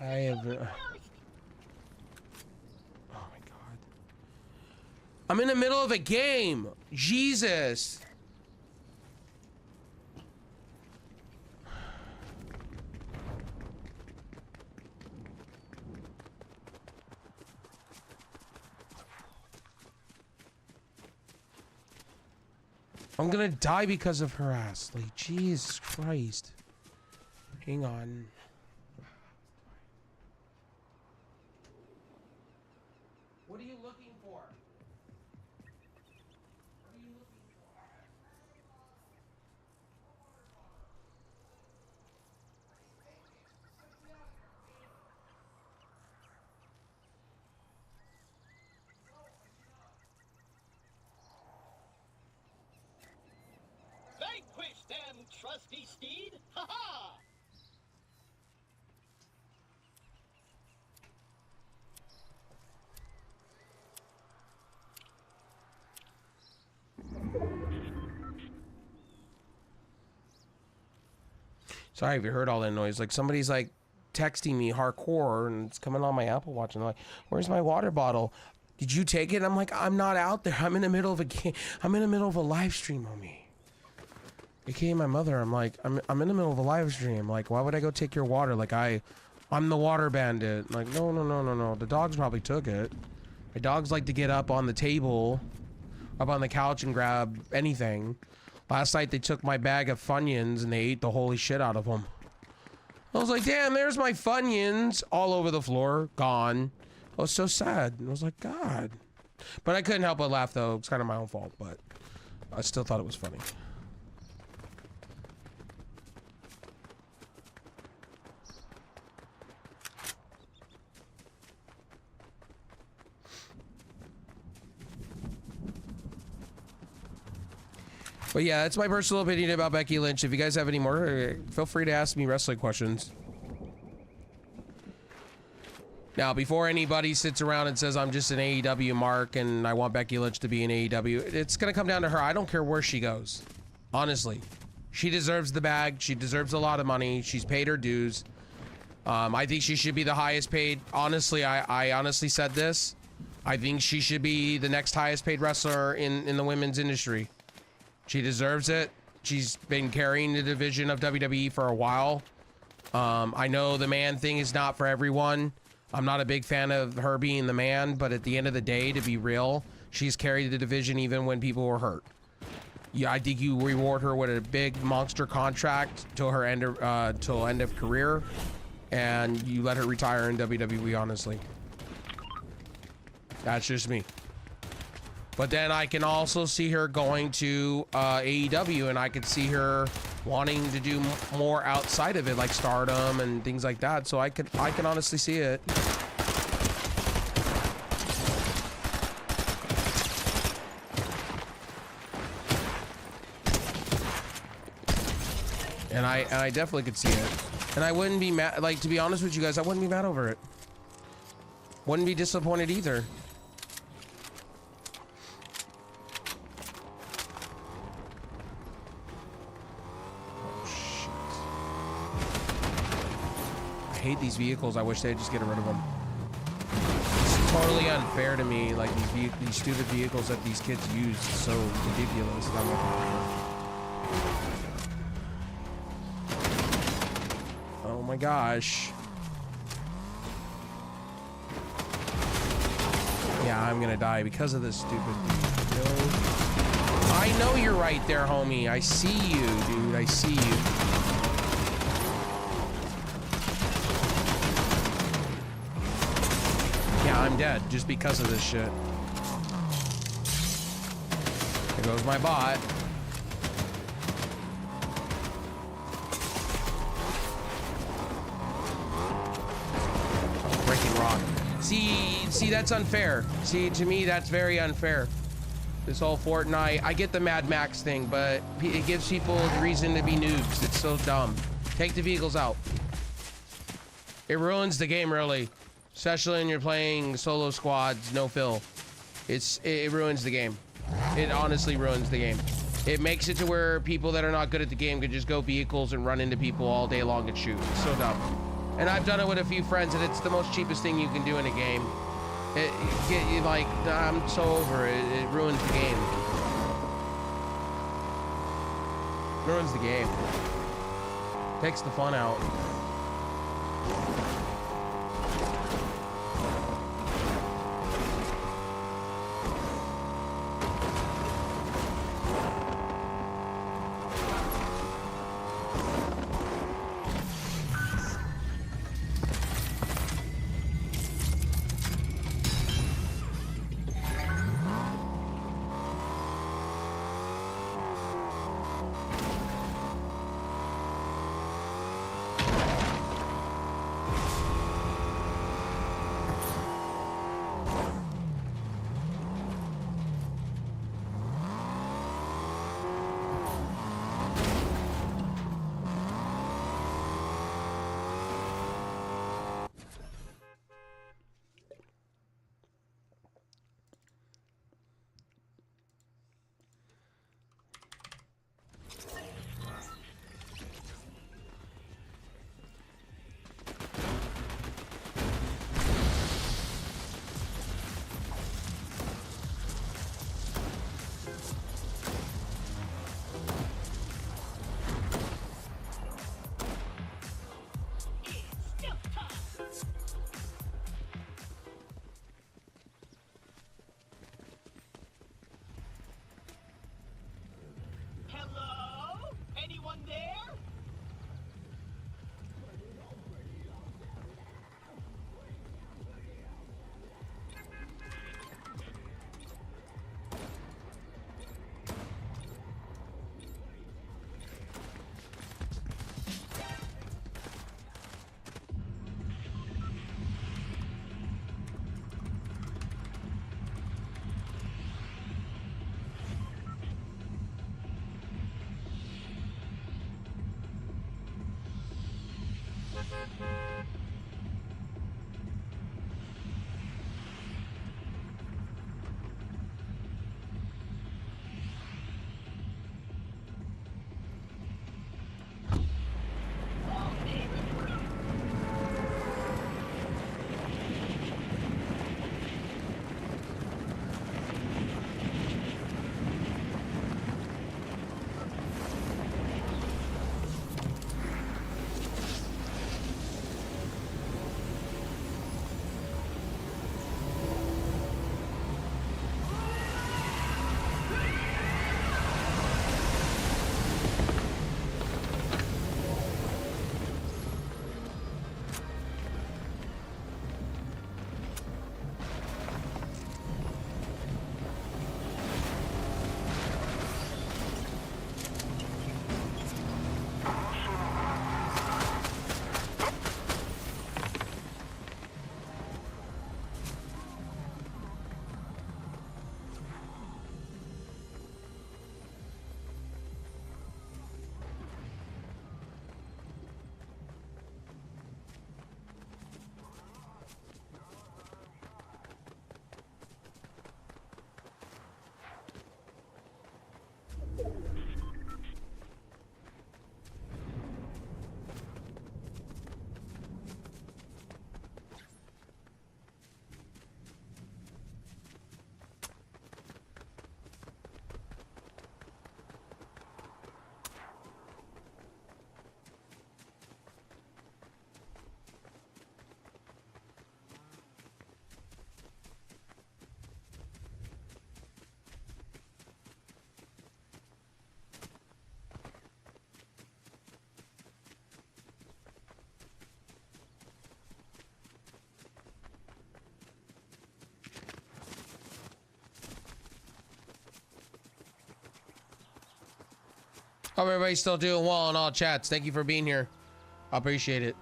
I have. Oh my god. I'm in the middle of a game. Jesus. I'm gonna die because of her ass. Like, Jesus Christ. Hang on. What are you looking for? What are you looking for? Vanquish them, trusty steed! Ha ha! Sorry if you heard all that noise. Like somebody's like texting me hardcore and it's coming on my Apple Watch and they're like, where's my water bottle? Did you take it? I'm like, I'm not out there. I'm in the middle of a game. I'm in the middle of a live stream, homie. AKA my mother. I'm like, I'm in the middle of a live stream. Like, why would I go take your water? Like I'm the water bandit. Like, no. The dogs probably took it. My dogs like to get up on the table, up on the couch and grab anything. Last night they took my bag of Funyuns and they ate the holy shit out of them. I was like, damn, there's my Funyuns all over the floor, gone. I was so sad. And I was like, God. But I couldn't help but laugh though. It's kind of my own fault, but I still thought it was funny. But yeah, that's my personal opinion about Becky Lynch. If you guys have any more, feel free to ask me wrestling questions. Now, before anybody sits around and says I'm just an AEW mark and I want Becky Lynch to be in AEW, it's going to come down to her. I don't care where she goes. Honestly. She deserves the bag. She deserves a lot of money. She's paid her dues. I think she should be the highest paid. Honestly, I honestly said this. I think she should be the next highest paid wrestler in the women's industry. She deserves it. She's been carrying the division of WWE for a while. I know the man thing is not for everyone. I'm not a big fan of her being the man, but at the end of the day, to be real, she's carried the division even when people were hurt. Yeah, I think you reward her with a big monster contract till her end of career, and you let her retire in WWE. Honestly, that's just me. But then I can also see her going to AEW, and I could see her wanting to do more outside of it, like Stardom and things like that. So I can honestly see it. And I definitely could see it. And I wouldn't be mad. Like, to be honest with you guys, I wouldn't be mad over it. Wouldn't be disappointed either. I hate these vehicles. I wish they'd just get rid of them. It's totally unfair to me. Like these stupid vehicles that these kids use. It's so ridiculous. And I'm like, oh my gosh. Yeah, I'm gonna die because of this stupid thing. No. I know you're right there, homie. I see you, dude. I see you. Yeah, I'm dead just because of this shit. There goes my bot. Oh, breaking rock. See, that's unfair. See, to me, that's very unfair. This whole Fortnite, I get the Mad Max thing, but it gives people a reason to be noobs. It's so dumb. Take the vehicles out. It ruins the game, really. Especially when you're playing solo squads, no fill. It ruins the game. It honestly ruins the game. It makes it to where people that are not good at the game can just go vehicles and run into people all day long and shoot. It's so dumb. And I've done it with a few friends, and it's the most cheapest thing you can do in a game. Like, I'm so over it. It ruins the game. It ruins the game. Takes the fun out. Hope everybody's still doing well in all chats. Thank you for being here. I appreciate it.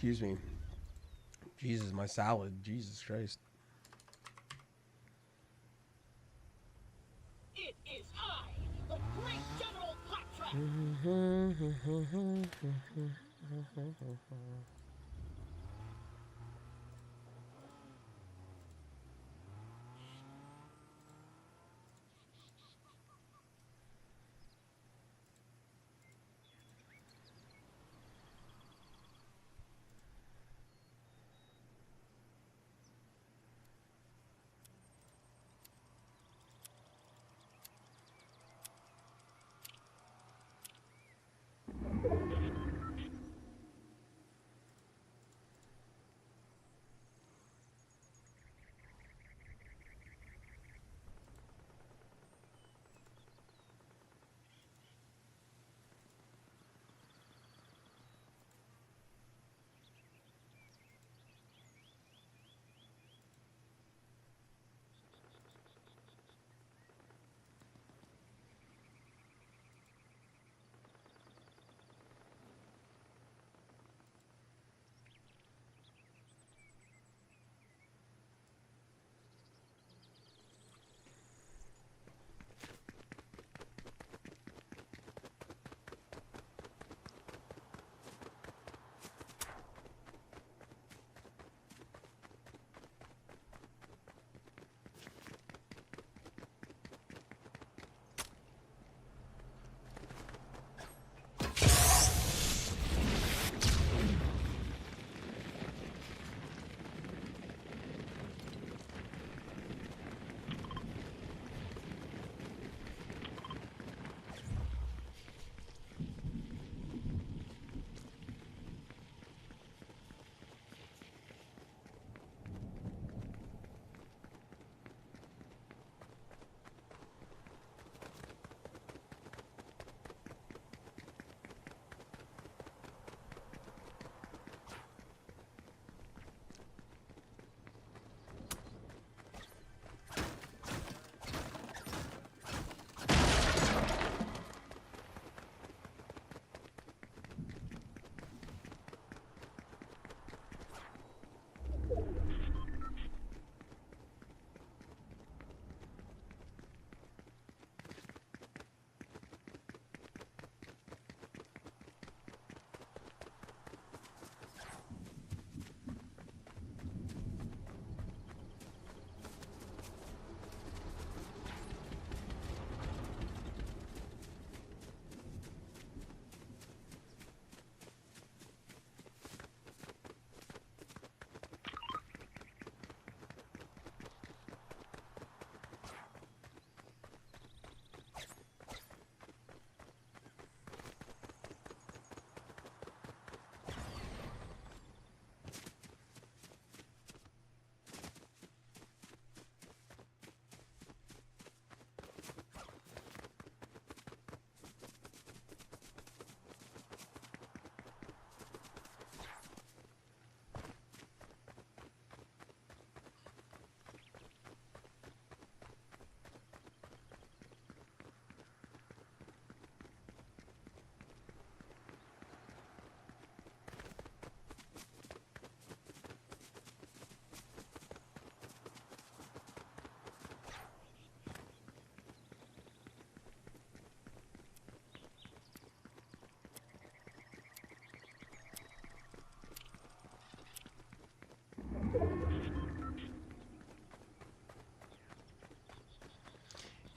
Excuse me. Jesus, my salad. Jesus Christ. It is I, the great General Claptrap.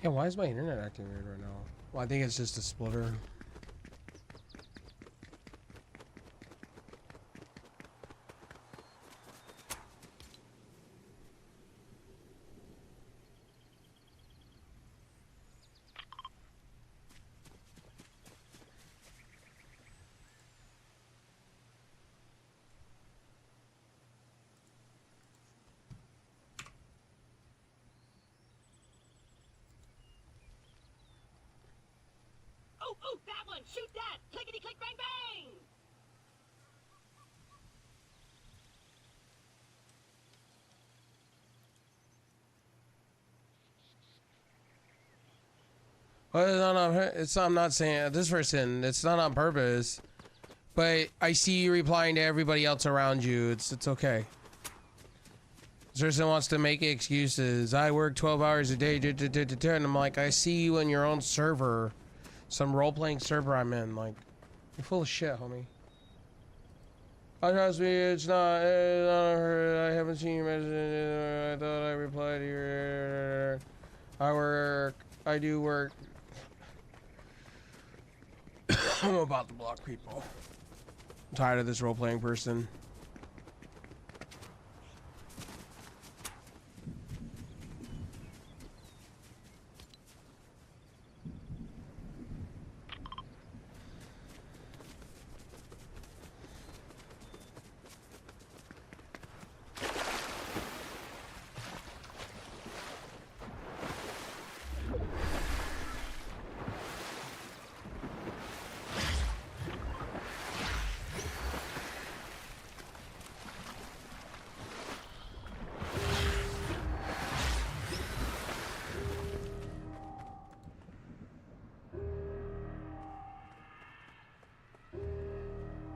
Yeah, why is my internet acting weird right now? Well, I think it's just a splitter. Ooh, that one! Shoot that! Clickety click bang bang! Well, I'm not saying this person. It's not on purpose, but I see you replying to everybody else around you. It's okay. This person wants to make excuses. I work 12 hours a day, and I'm like, I see you in your own server, some role-playing server I'm in. Like, you're full of shit, homie. Oh, trust me, it's not her. I haven't seen your message. I thought I replied to your. I do work. I'm about to block people. I'm tired of this role-playing person.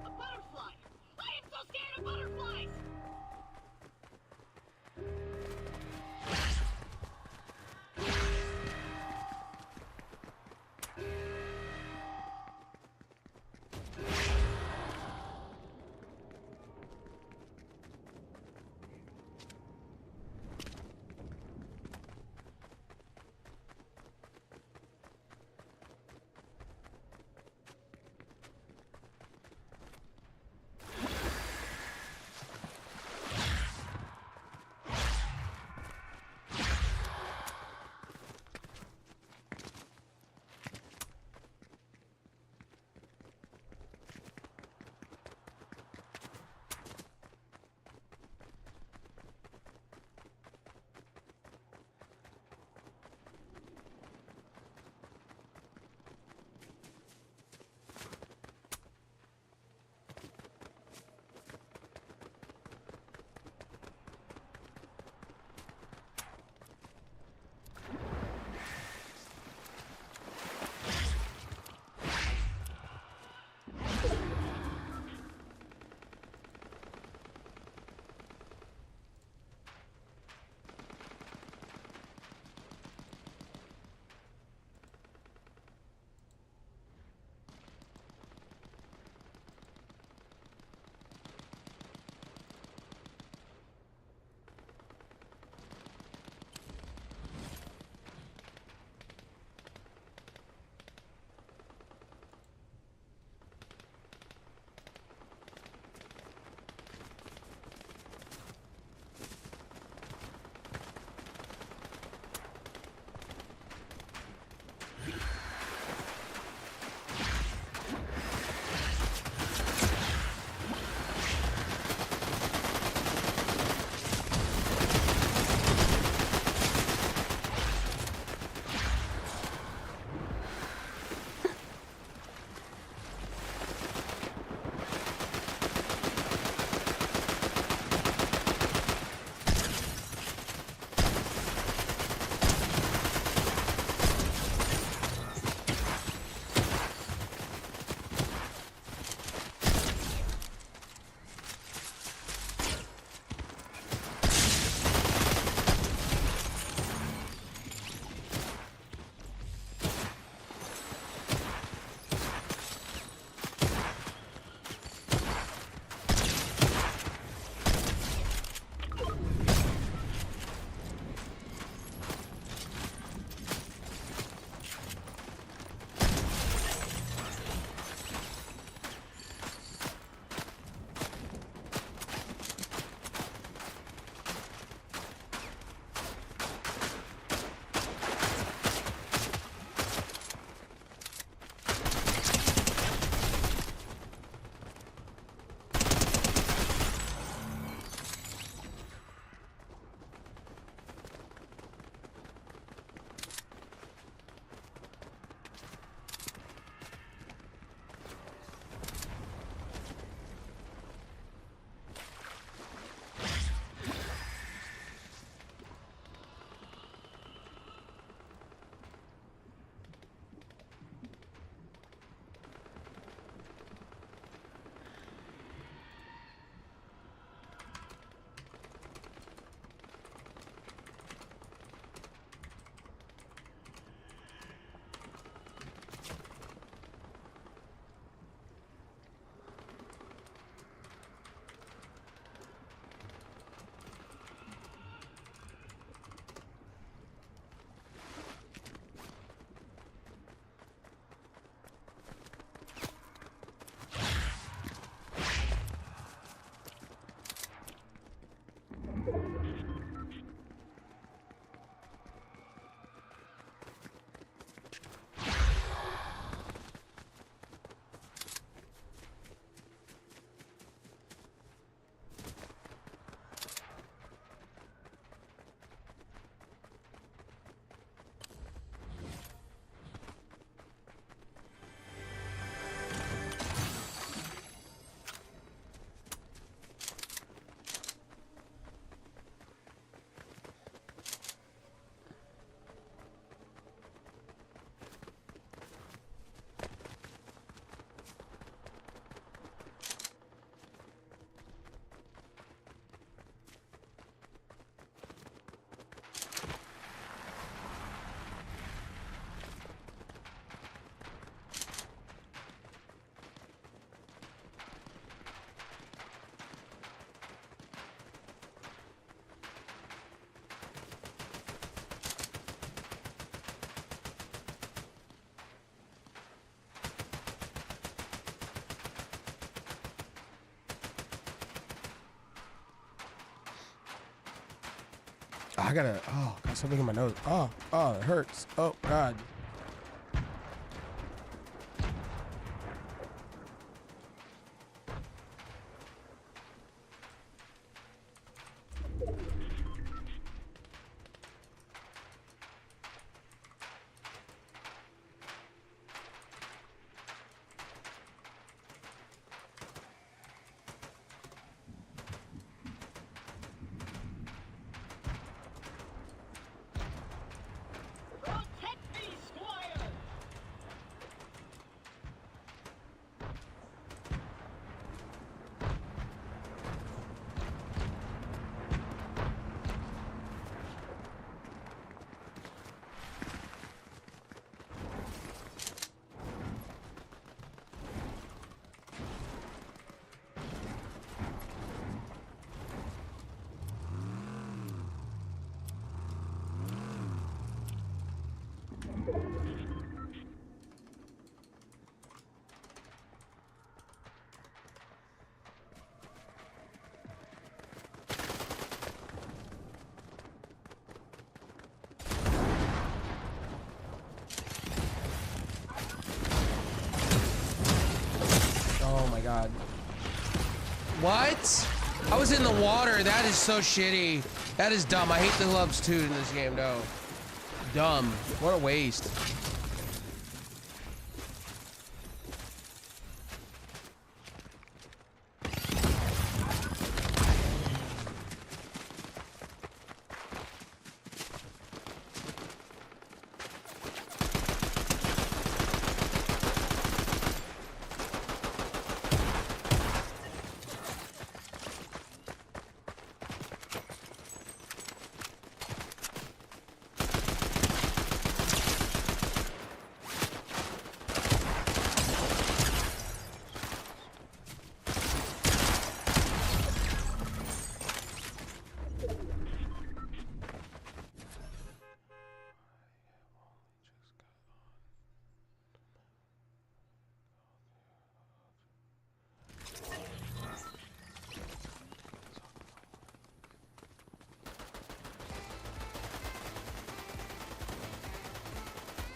A butterfly! I am so scared of butterflies! I gotta. Oh, got something in my nose. Oh, it hurts. Oh God. Protect me, Squire! Oh my God. What? I was in the water. That is so shitty. That is dumb. I hate the gloves too in this game, though. Dumb. What a waste.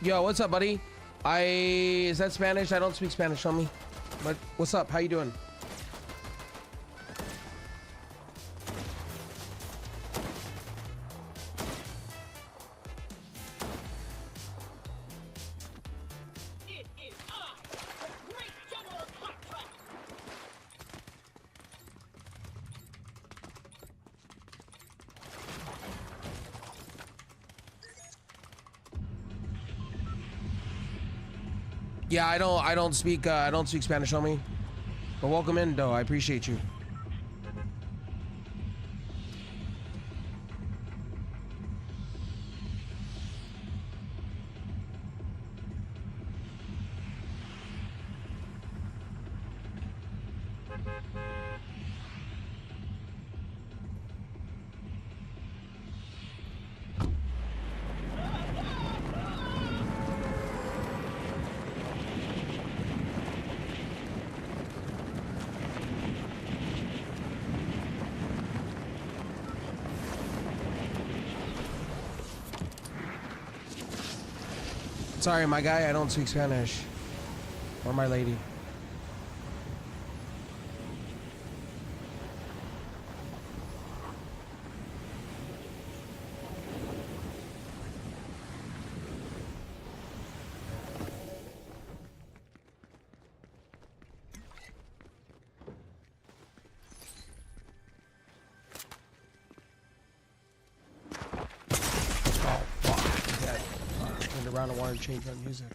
Yo, what's up, buddy? Is that Spanish? I don't speak Spanish. Show me. But what's up? How you doing? It is I, the great General Claptrap! Yeah, I don't speak Spanish, homie. But welcome in, though. I appreciate you. Sorry, my guy, I don't speak Spanish. Or my lady. Oh, fuck. Yeah. Turned around and wanted to change my music.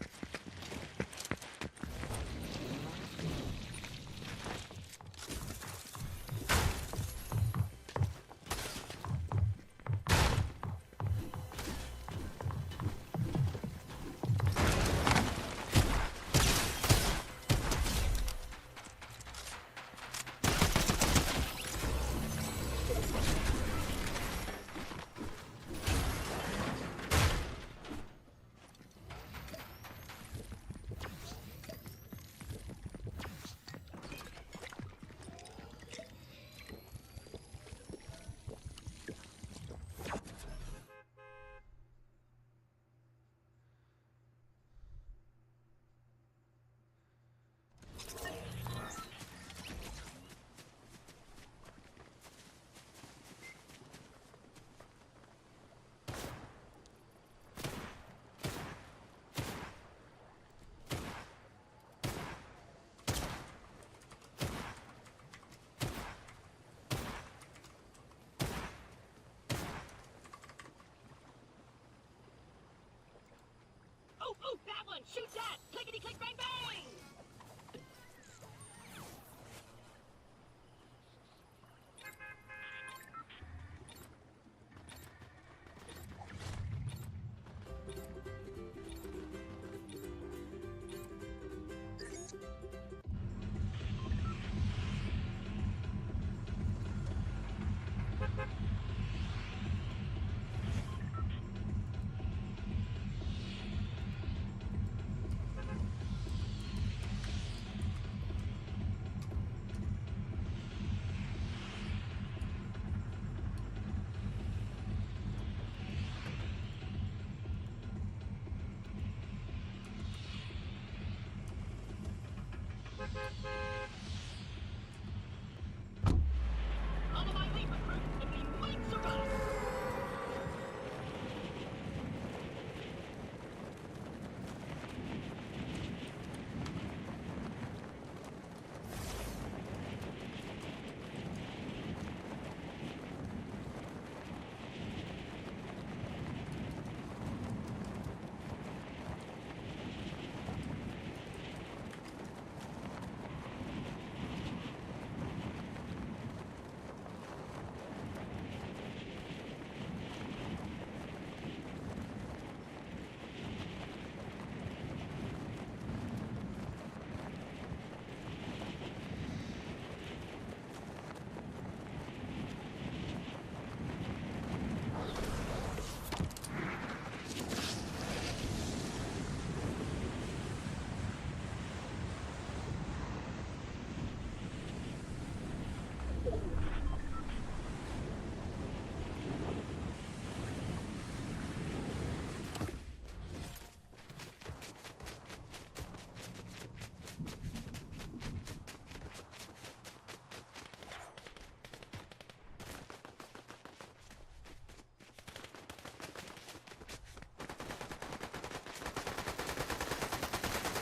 Shoot that! Clickety click bang bang! Follow my lead, recruit, and we might survive!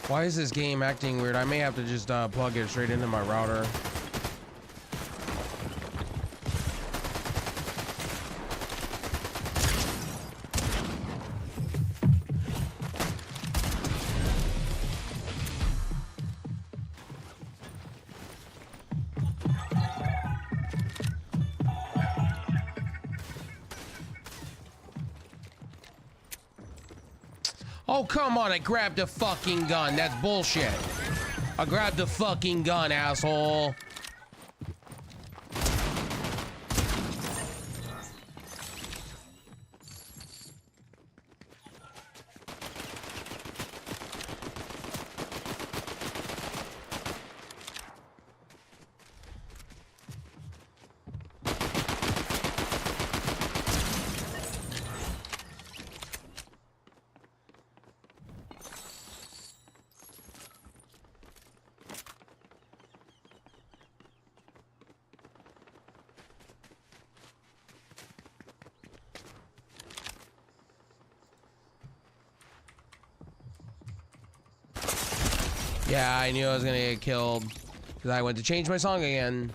Why is this game acting weird? I may have to just plug it straight into my router. Oh, come on, I grabbed the fucking gun. That's bullshit. I grabbed the fucking gun, asshole. Yeah, I knew I was gonna get killed because I went to change my song again.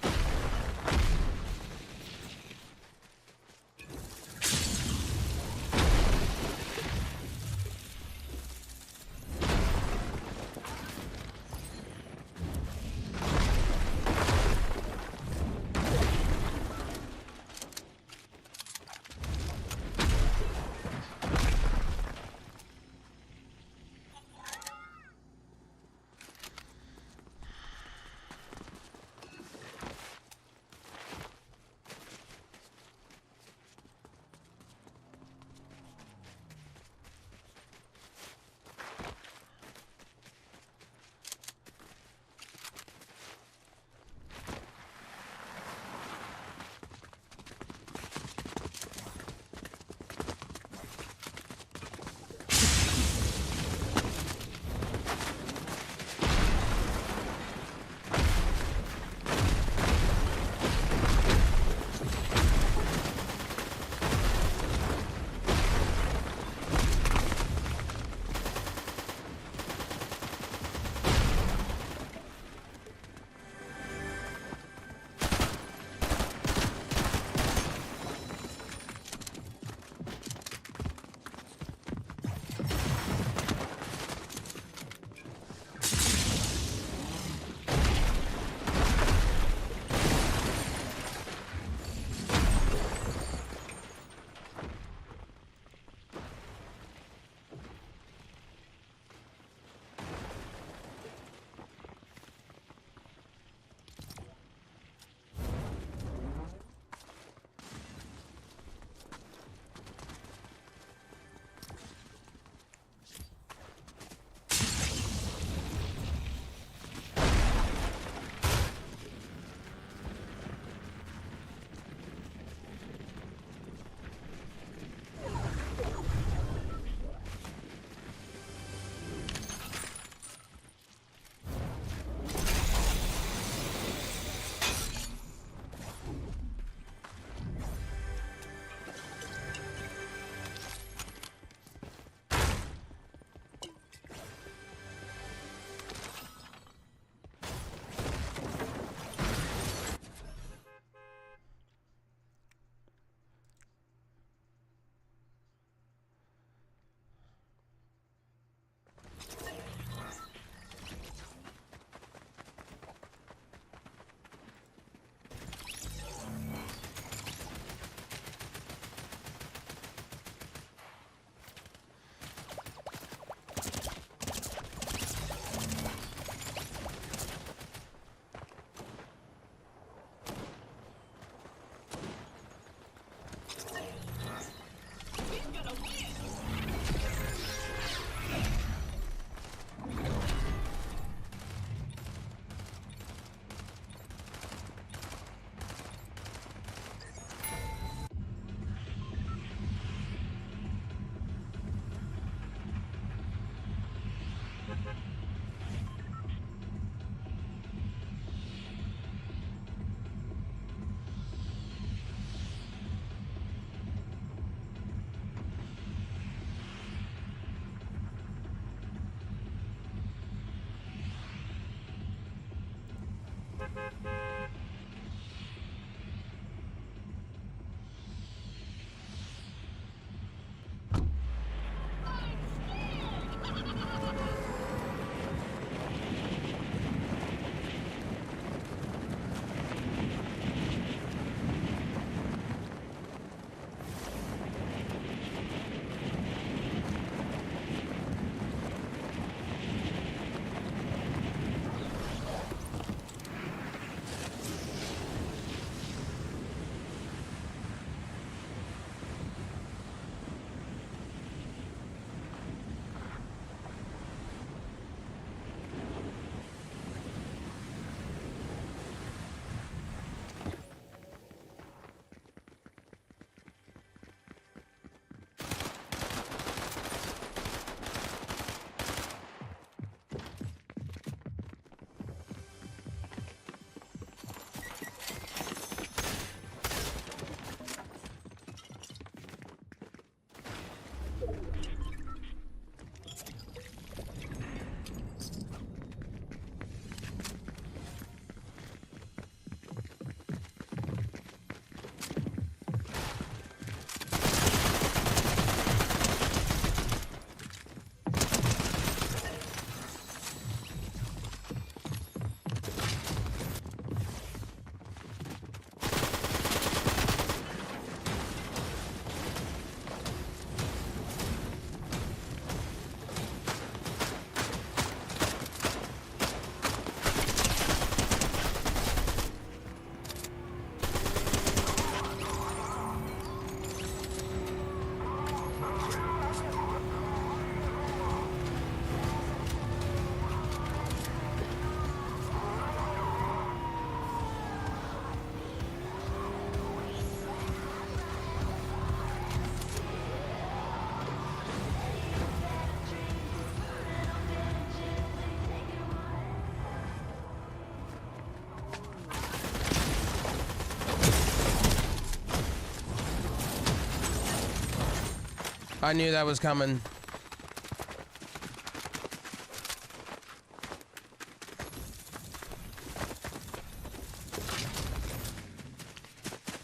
I knew that was coming.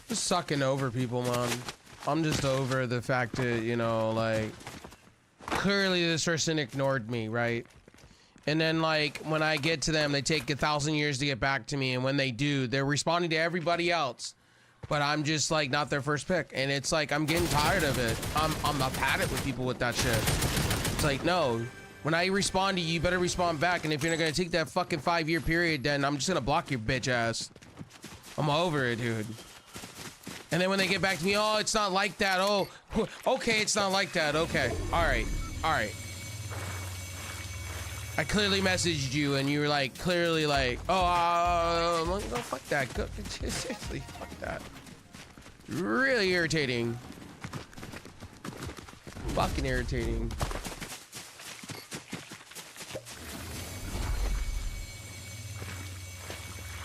Just sucking over people, man. I'm just over the fact that, you know, like, clearly this person ignored me, right? And then, like, when I get to them, they take 1,000 years to get back to me. And when they do, they're responding to everybody else. But I'm just, like, not their first pick. And it's like, I'm getting tired of it. I've had it with people with that shit. It's like, no. When I respond to you, you better respond back. And if you're not going to take that fucking 5-year period, then I'm just going to block your bitch ass. I'm over it, dude. And then when they get back to me, oh, it's not like that. Oh, okay, it's not like that. Okay. All right. All right. I clearly messaged you and you were like, clearly like, oh, no, fuck that. Go, seriously, fuck that. Really irritating. Fucking irritating.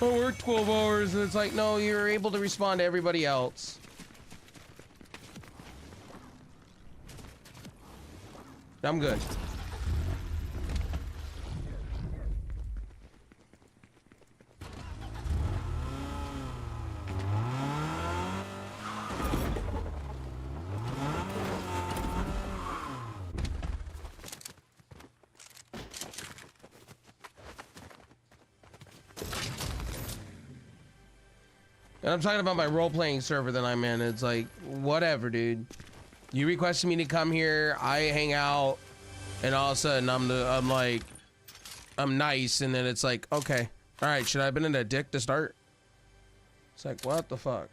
I worked 12 hours and it's like, no, you're able to respond to everybody else. I'm good. And I'm talking about my role-playing server that I'm in. It's like, whatever, dude. You requested me to come here, I hang out, and all of a sudden I'm like, I'm nice, and then it's like, okay, all right, should I have been a dick to start? It's like, what the fuck?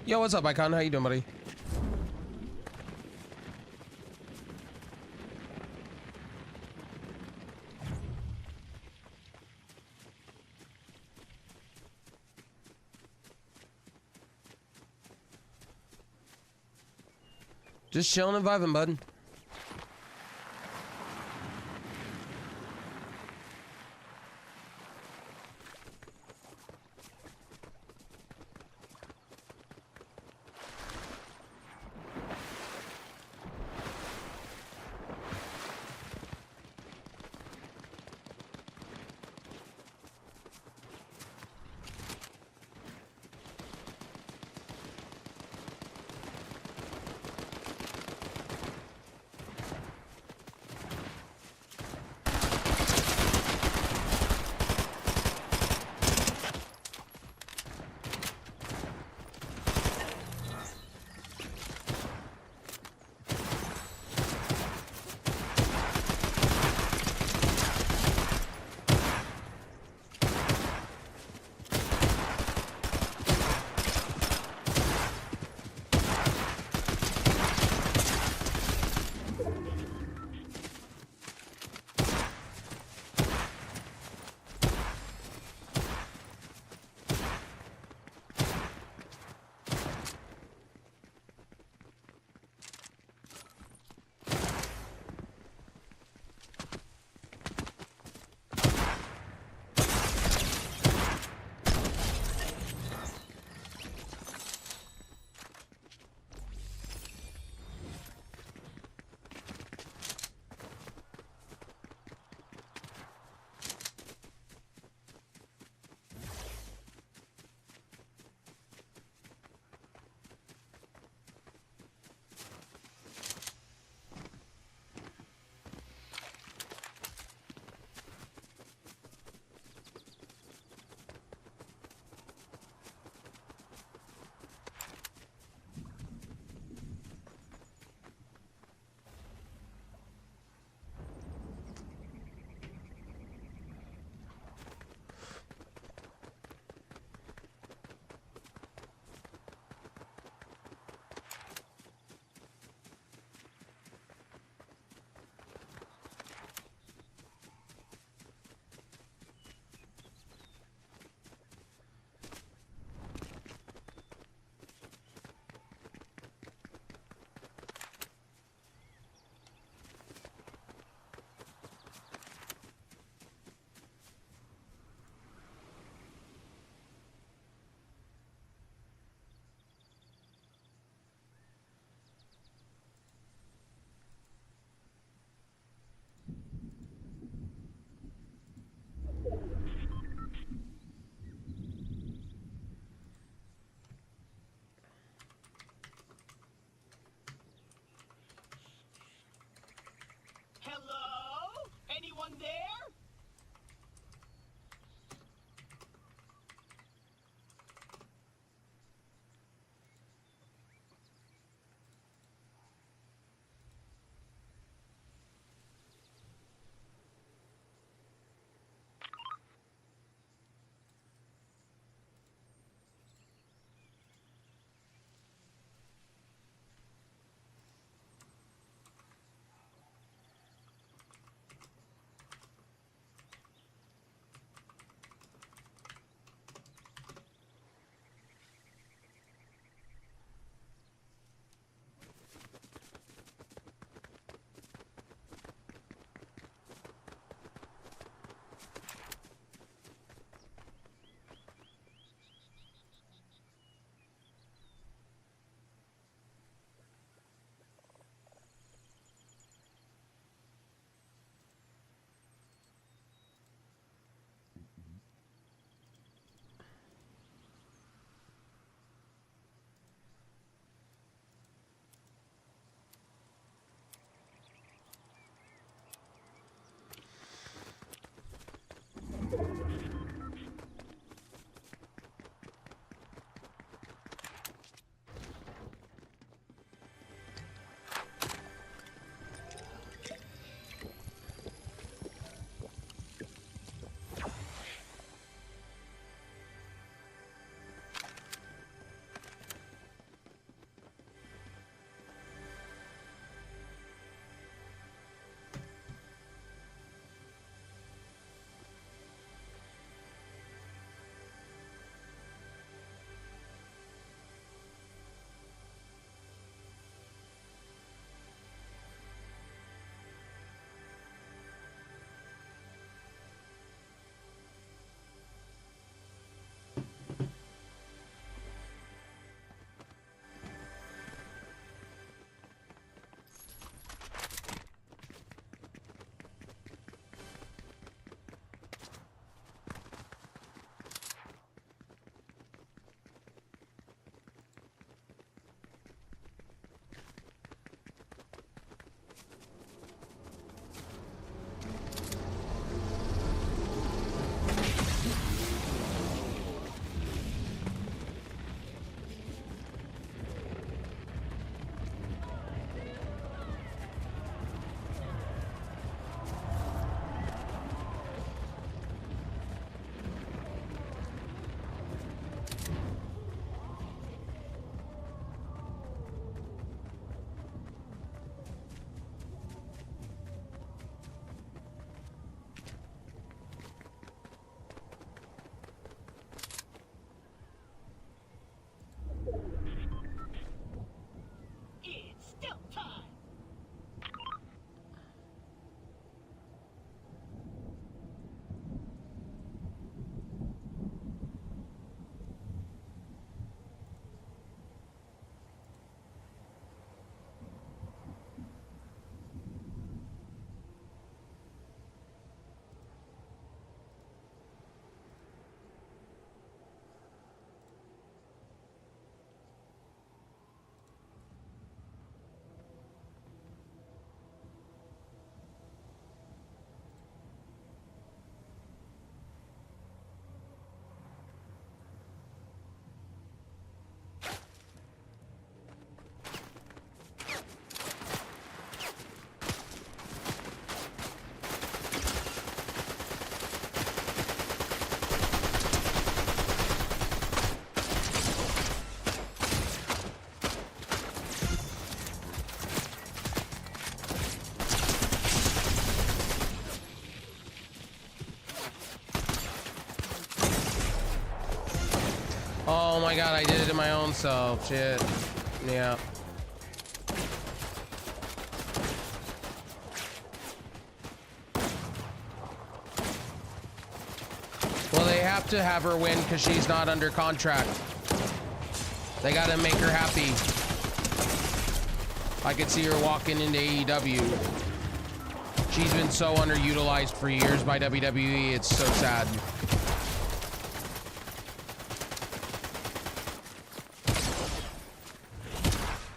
Yo, what's up, Icon? How you doing, buddy? Just chilling and vibing, bud. Hello? Anyone there? Oh my god, I did it to my own self. Shit. Yeah. Well, they have to have her win because she's not under contract. They gotta make her happy. I could see her walking into AEW. She's been so underutilized for years by WWE, it's so sad.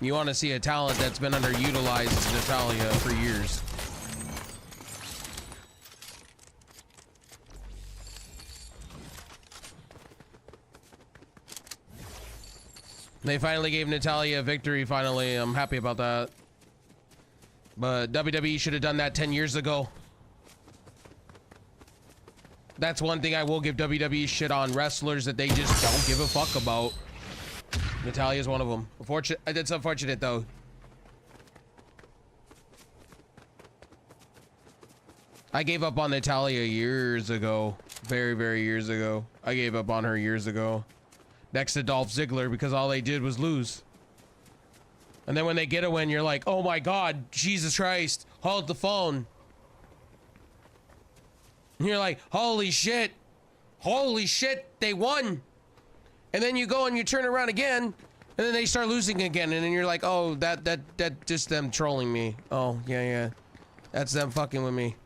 You want to see a talent that's been underutilized as Natalya for years. They finally gave Natalya a victory, finally. I'm happy about that. But WWE should have done that 10 years ago. That's one thing I will give WWE shit on. Wrestlers that they just don't give a fuck about. Natalya's one of them. Unfortunate. That's unfortunate, though. I gave up on Natalya years ago. Very, very years ago. I gave up on her years ago. Next to Dolph Ziggler, because all they did was lose. And then when they get a win, you're like, oh my god, Jesus Christ, hold the phone. And you're like, holy shit, they won. And then you go and you turn around again, and then they start losing again, and then you're like, oh, that just them trolling me. Oh, yeah, that's them fucking with me.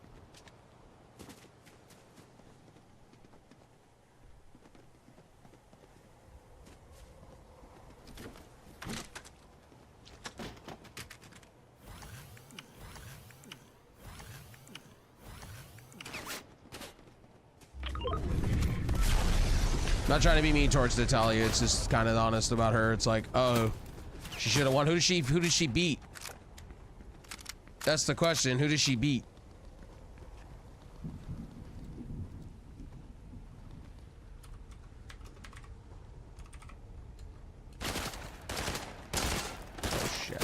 Not trying to be mean towards Natalya, it's just kind of honest about her. It's like, oh, she should have won. Who did she beat? That's the question. Who did she beat? Oh shit.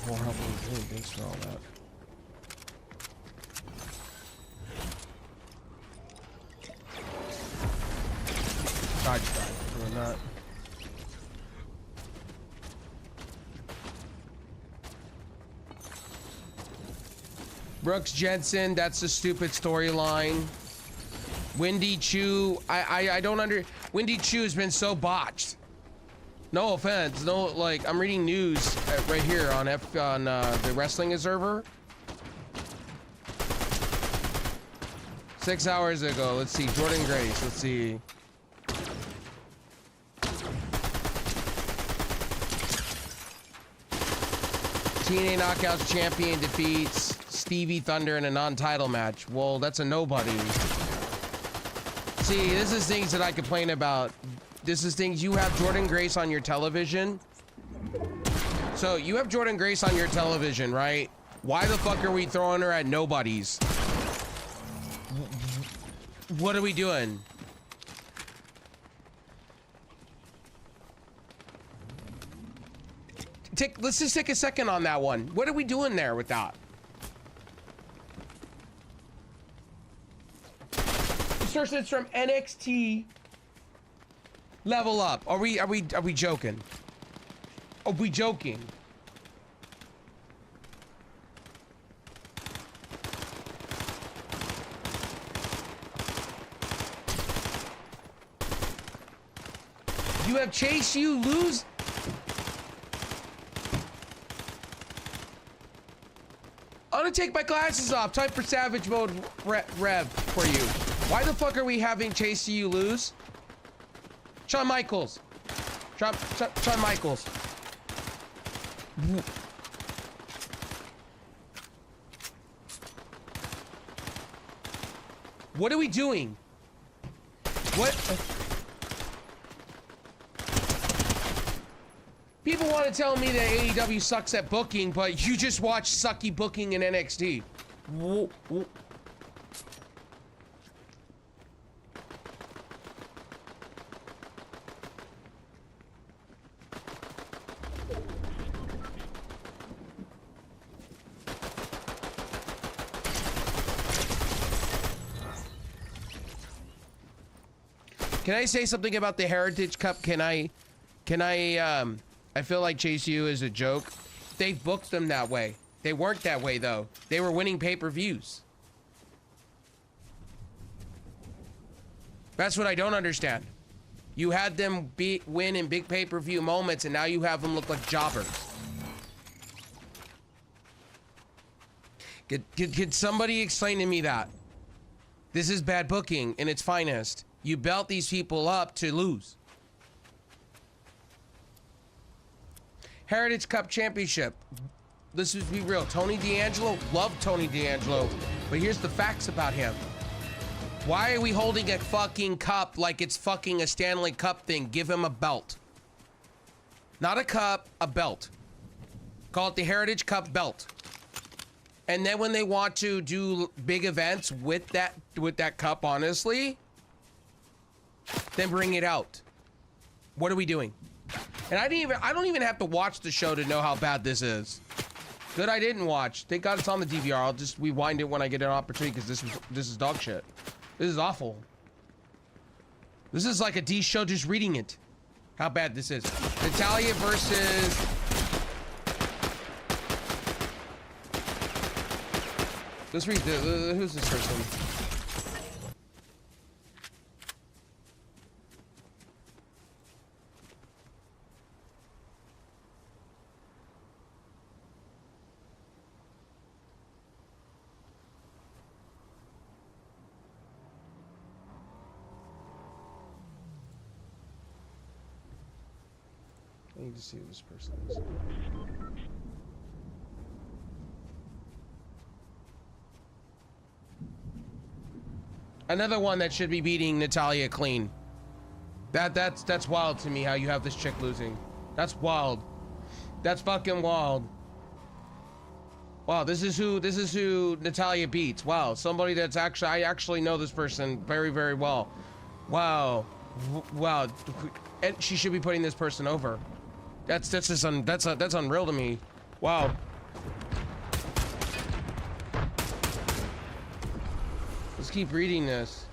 More help with me. Thanks for all that. I just died for doing that. Brooks Jensen, that's a stupid storyline. Wendy Chu, I don't Wendy Chu has been so botched. No offense, no, like, I'm reading news right here on the Wrestling Observer. 6 hours ago, let's see, Jordan Grace, let's see. TNA Knockouts champion defeats Stevie Thunder in a non-title match. Well, that's a nobody. See, this is things that I complain about. This is things, you have Jordan Grace on your television. So you have Jordan Grace on your television, right? Why the fuck are we throwing her at nobodies? What are we doing? Let's just take a second on that one. What are we doing there with that? Insertions from NXT Level Up. Are we joking? Are we joking? You have Chase U lose. I'm gonna take my glasses off. Type for Savage Mode Rev for you. Why the fuck are we having Chase U lose? Shawn Michaels. Shawn Michaels. What are we doing? What? People want to tell me that AEW sucks at booking, but you just watch sucky booking in NXT. Can I say something about the Heritage Cup? I feel like Chase U is a joke. They booked them that way. They weren't that way though. They were winning pay-per-views. That's what I don't understand. You had them win in big pay-per-view moments, and now you have them look like jobbers. Could somebody explain to me that? This is bad booking in its finest. You belt these people up to lose. Heritage Cup Championship. Let's just be real. Tony D'Angelo, love Tony D'Angelo, but here's the facts about him. Why are we holding a fucking cup like it's fucking a Stanley Cup thing? Give him a belt. Not a cup, a belt. Call it the Heritage Cup belt. And then when they want to do big events with that cup, honestly, then bring it out. What are we doing? And I don't even have to watch the show to know how bad this is. Good, I didn't watch. Thank God it's on the DVR. I'll just rewind it when I get an opportunity because this is dog shit. This is awful. This is like a D show just reading it. How bad this is. Natalya versus... Let's read who's this person? I need to see who this person is. Another one that should be beating Natalya clean. That's wild to me how you have this chick losing. That's wild. That's fucking wild. Wow, this is who Natalya beats. Wow, somebody that's actually I actually know this person very, very well. Wow. Wow. And she should be putting this person over. That's unreal to me. Wow. Let's keep reading this.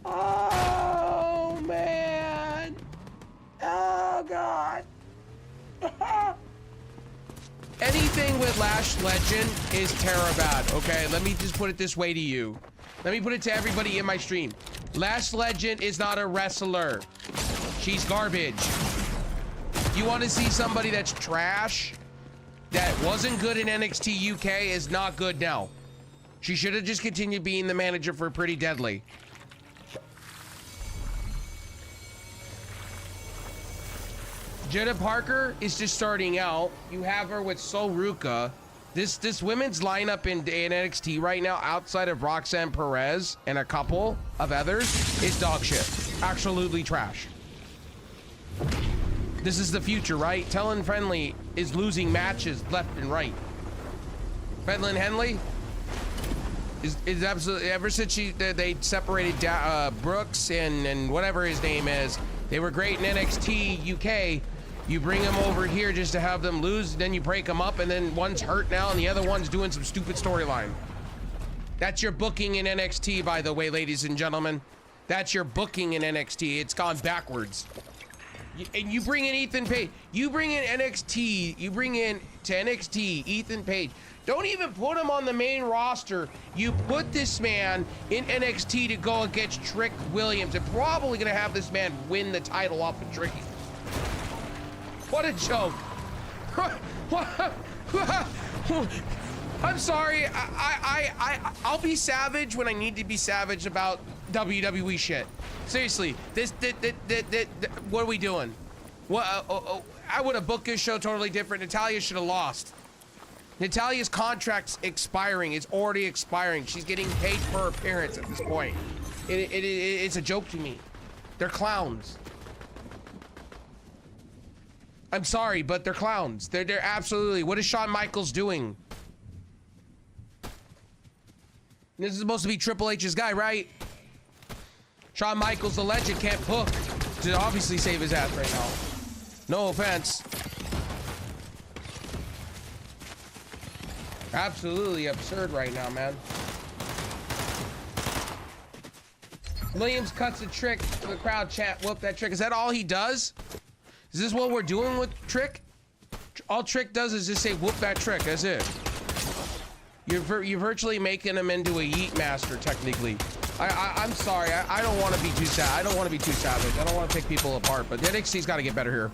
Oh man. Oh god. Anything with Lash Legend is TerraBad, okay? Let me just put it this way to you. Let me put it to everybody in my stream. Lash Legend is not a wrestler. She's garbage. You want to see somebody that's trash? That wasn't good in NXT UK is not good now. She should have just continued being the manager for Pretty Deadly. Jenna Parker is just starting out. You have her with Sol Ruca. This women's lineup in NXT right now, outside of Roxanne Perez and a couple of others, is dog shit. Absolutely trash. This is the future, right? Talon Friendly is losing matches left and right. Fedlin Henley is absolutely, ever since they separated Brooks and whatever his name is, they were great in NXT UK. You bring them over here just to have them lose, then you break them up, and then one's hurt now and the other one's doing some stupid storyline. That's your booking in NXT, by the way, ladies and gentlemen. That's your booking in NXT. It's gone backwards. And you bring in Ethan Page. You bring in NXT. You bring in to NXT Ethan Page. Don't even put him on the main roster. You put this man in NXT to go against Trick Williams. And probably gonna have this man win the title off of Trick. What a joke. I'm sorry. I'll be savage when I need to be savage about WWE shit. Seriously, what are we doing? What? I would have booked this show totally different. Natalya should have lost. Natalya's contract's expiring. It's already expiring. She's getting paid per appearance at this point. It's a joke to me. They're clowns. I'm sorry, but they're clowns. They're absolutely. What is Shawn Michaels doing? This is supposed to be Triple H's guy, right? Shawn Michaels, the legend, can't book. to obviously save his ass right now. No offense. Absolutely absurd right now, man. Williams cuts a trick to the crowd chant. Whoop that trick. Is that all he does? Is this what we're doing with Trick? All Trick does is just say whoop that trick. That's it. You're virtually making him into a yeet master, technically. I'm sorry. I don't want to be too sad. I don't want to be too savage. I don't want to pick people apart, but the NXT's got to get better here.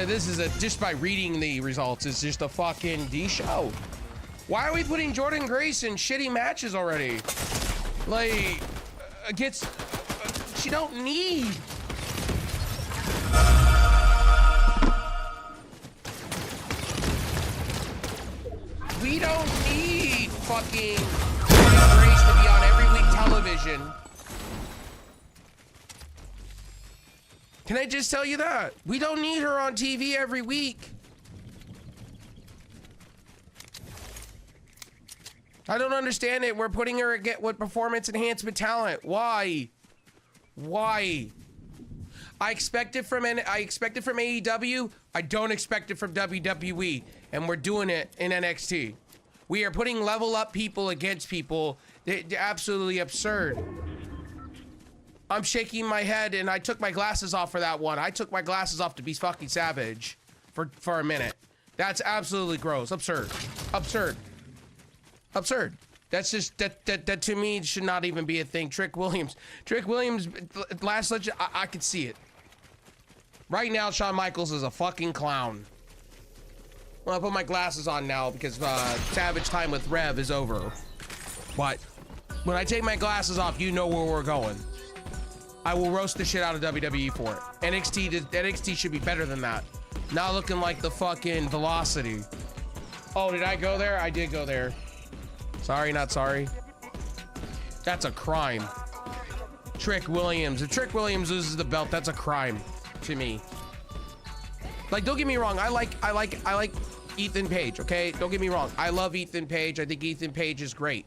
This is just by reading the results, it's just a fucking D show. Why are we putting Jordynne Grace in shitty matches already? Like, against, she don't need. We don't need fucking Jordynne Grace to be on every week television. Can I just tell you that? We don't need her on TV every week. I don't understand it. We're putting her with performance enhancement talent. Why? Why? I expect it from AEW. I don't expect it from WWE, and we're doing it in NXT. We are putting level up people against people. They're absolutely absurd. I'm shaking my head, and I took my glasses off for that one. I took my glasses off to be fucking savage for a minute. That's absolutely gross. Absurd. Absurd. Absurd. That's just that to me should not even be a thing. Trick Williams, last legend, I could see it. Right now, Shawn Michaels is a fucking clown. Well, I put my glasses on now because Savage time with Rev is over. But when I take my glasses off, you know where we're going. I will roast the shit out of WWE for it. NXT should be better than that. Not looking like the fucking Velocity. Oh, did I go there? I did go there. Sorry, not sorry. That's a crime. Trick Williams. If Trick Williams loses the belt, that's a crime to me. Like, don't get me wrong. I like Ethan Page, okay? Don't get me wrong. I love Ethan Page. I think Ethan Page is great.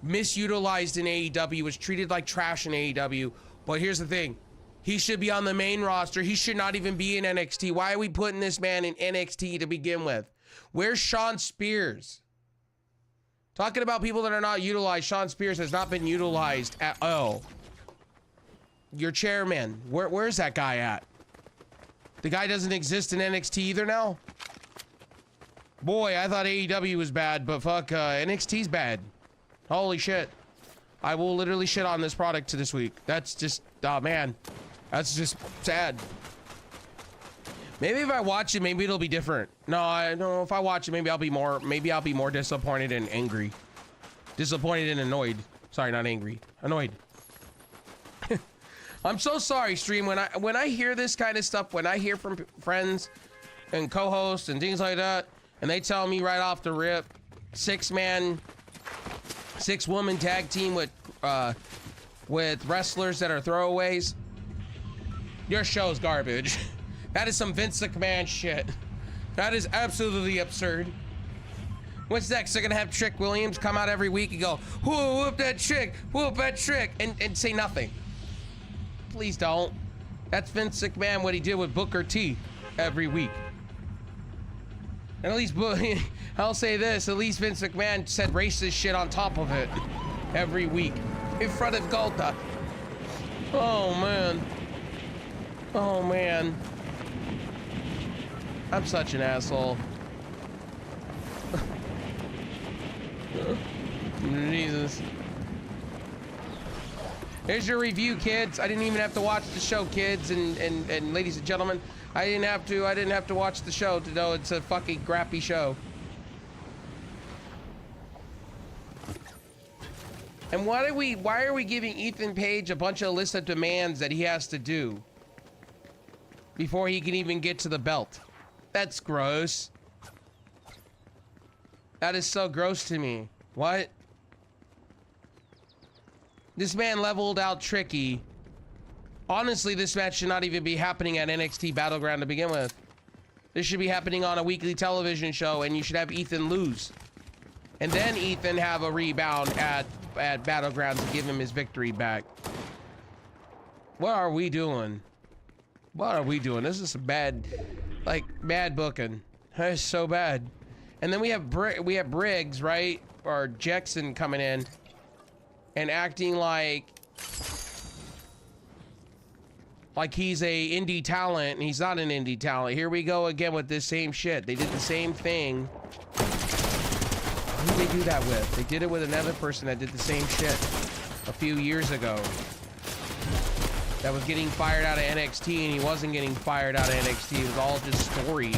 Misutilized in AEW, was treated like trash in AEW. But here's the thing. He should be on the main roster. He should not even be in NXT. Why are we putting this man in NXT to begin with? Where's Shawn Spears? Talking about people that are not utilized, Shawn Spears has not been utilized at all. Your chairman, where's that guy at? The guy doesn't exist in NXT either now? Boy, I thought AEW was bad, but fuck, NXT's bad. Holy shit. I will literally shit on this product to this week. That's just, oh man. That's just sad. Maybe if I watch it, maybe it'll be different. No, I don't know. If I watch it, maybe I'll be more disappointed and angry. Disappointed and annoyed. Sorry, not angry. Annoyed. I'm so sorry, stream. When I hear this kind of stuff, when I hear from friends and co-hosts and things like that, and they tell me right off the rip, 6-woman tag team with wrestlers that are throwaways, your show's garbage. That is some Vince McMahon shit. That is absolutely absurd. What's next? They're gonna have Trick Williams come out every week and go, whoop that trick, and say nothing. Please don't. That's Vince McMahon, what he did with Booker T every week. And at least, I'll say this, at least Vince McMahon said racist shit on top of it every week in front of Golta. Oh man. Oh man. I'm such an asshole. Jesus. Here's your review, kids. I didn't even have to watch the show, kids and ladies and gentlemen. I didn't have to watch the show to know it's a fucking crappy show. And why are we giving Ethan Page a bunch of list of demands that he has to do before he can even get to the belt? That's gross. That is so gross to me. What? This man leveled out Tricky. Honestly, this match should not even be happening at NXT Battleground to begin with. This should be happening on a weekly television show, and you should have Ethan lose. And then Ethan have a rebound at Battleground to give him his victory back. What are we doing? What are we doing? This is some bad, like, bad booking. It's so bad. And then we have Briggs, right? Or Jackson coming in and acting like he's a indie talent, and he's not an indie talent. Here we go again with this same shit. They did the same thing. Who did they do that with? They did it with another person that did the same shit a few years ago. That was getting fired out of NXT, and he wasn't getting fired out of NXT. It was all just story.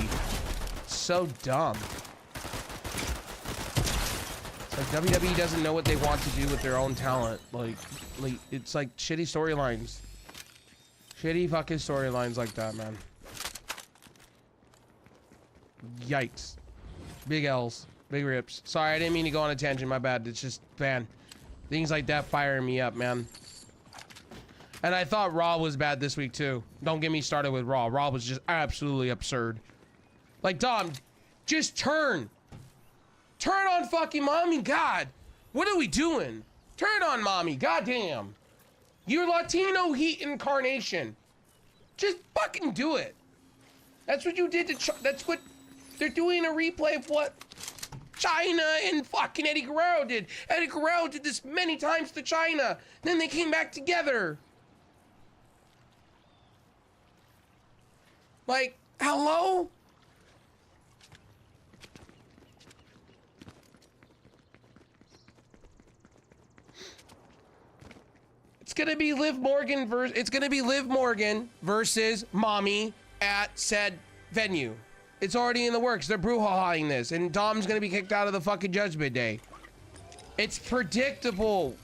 So dumb. It's like WWE doesn't know what they want to do with their own talent. Like it's like shitty storylines. Shitty fucking storylines like that, man. Yikes. Big L's. Big rips. Sorry, I didn't mean to go on a tangent. My bad. It's just, man. Things like that firing me up, man. And I thought Raw was bad this week, too. Don't get me started with Raw. Raw was just absolutely absurd. Like, Dom, just turn. Turn on fucking Mommy. God. What are we doing? Turn on Mommy. Goddamn. You're Latino heat incarnation. Just fucking do it. That's what you did to... That's what... They're doing a replay of what China and fucking Eddie Guerrero did. Eddie Guerrero did this many times to China. Then they came back together. Like, hello? It's gonna be Liv Morgan versus Mommy at said venue. It's already in the works. They're brouhahaing this, and Dom's gonna be kicked out of the fucking Judgment Day. It's predictable.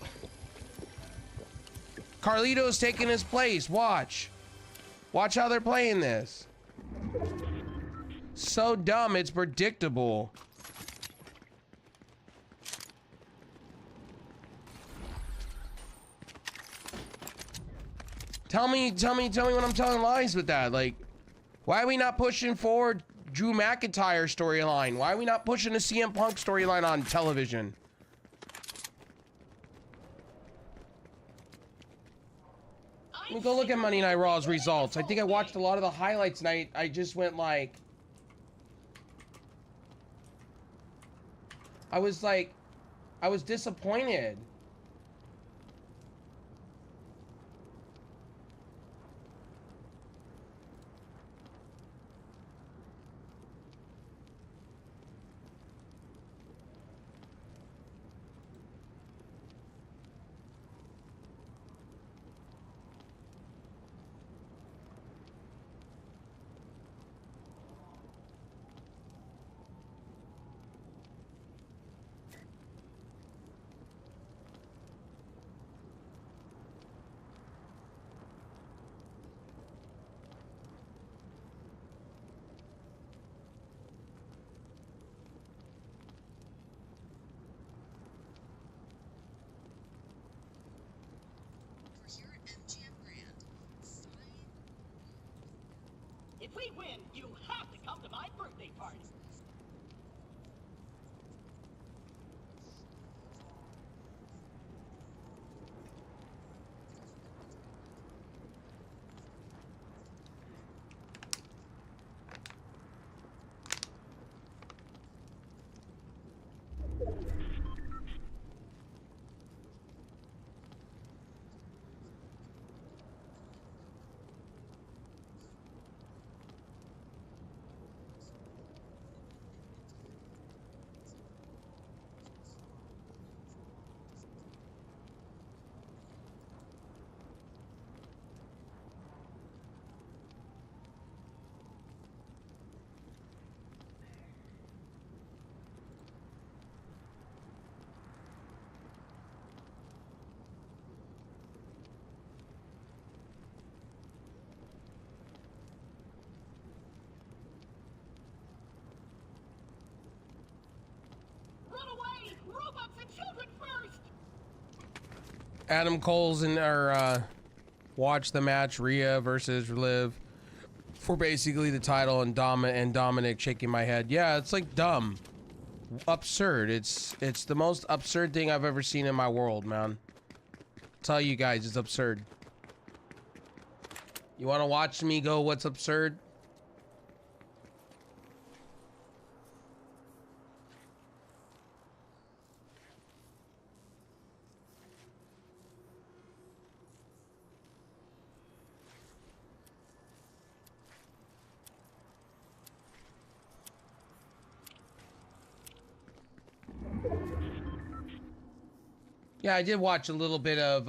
Carlito's taking his place. Watch how they're playing this. So dumb, it's predictable. Tell me when I'm telling lies with that. Like, why are we not pushing forward Drew McIntyre storyline? Why are we not pushing a CM Punk storyline on television? Let me go look at Monday Night Raw's results. I think I watched a lot of the highlights, and I just went like... I was disappointed. If we win, you have to come to my birthday party. Run away! Robots and children first! Adam Cole's in our watch the match Rhea versus Liv for basically the title, and Dominic shaking my head. Yeah, it's like dumb, absurd. It's the most absurd thing I've ever seen in my world, man. Tell you guys, it's absurd. You want to watch me go what's absurd? Yeah, I did watch a little bit of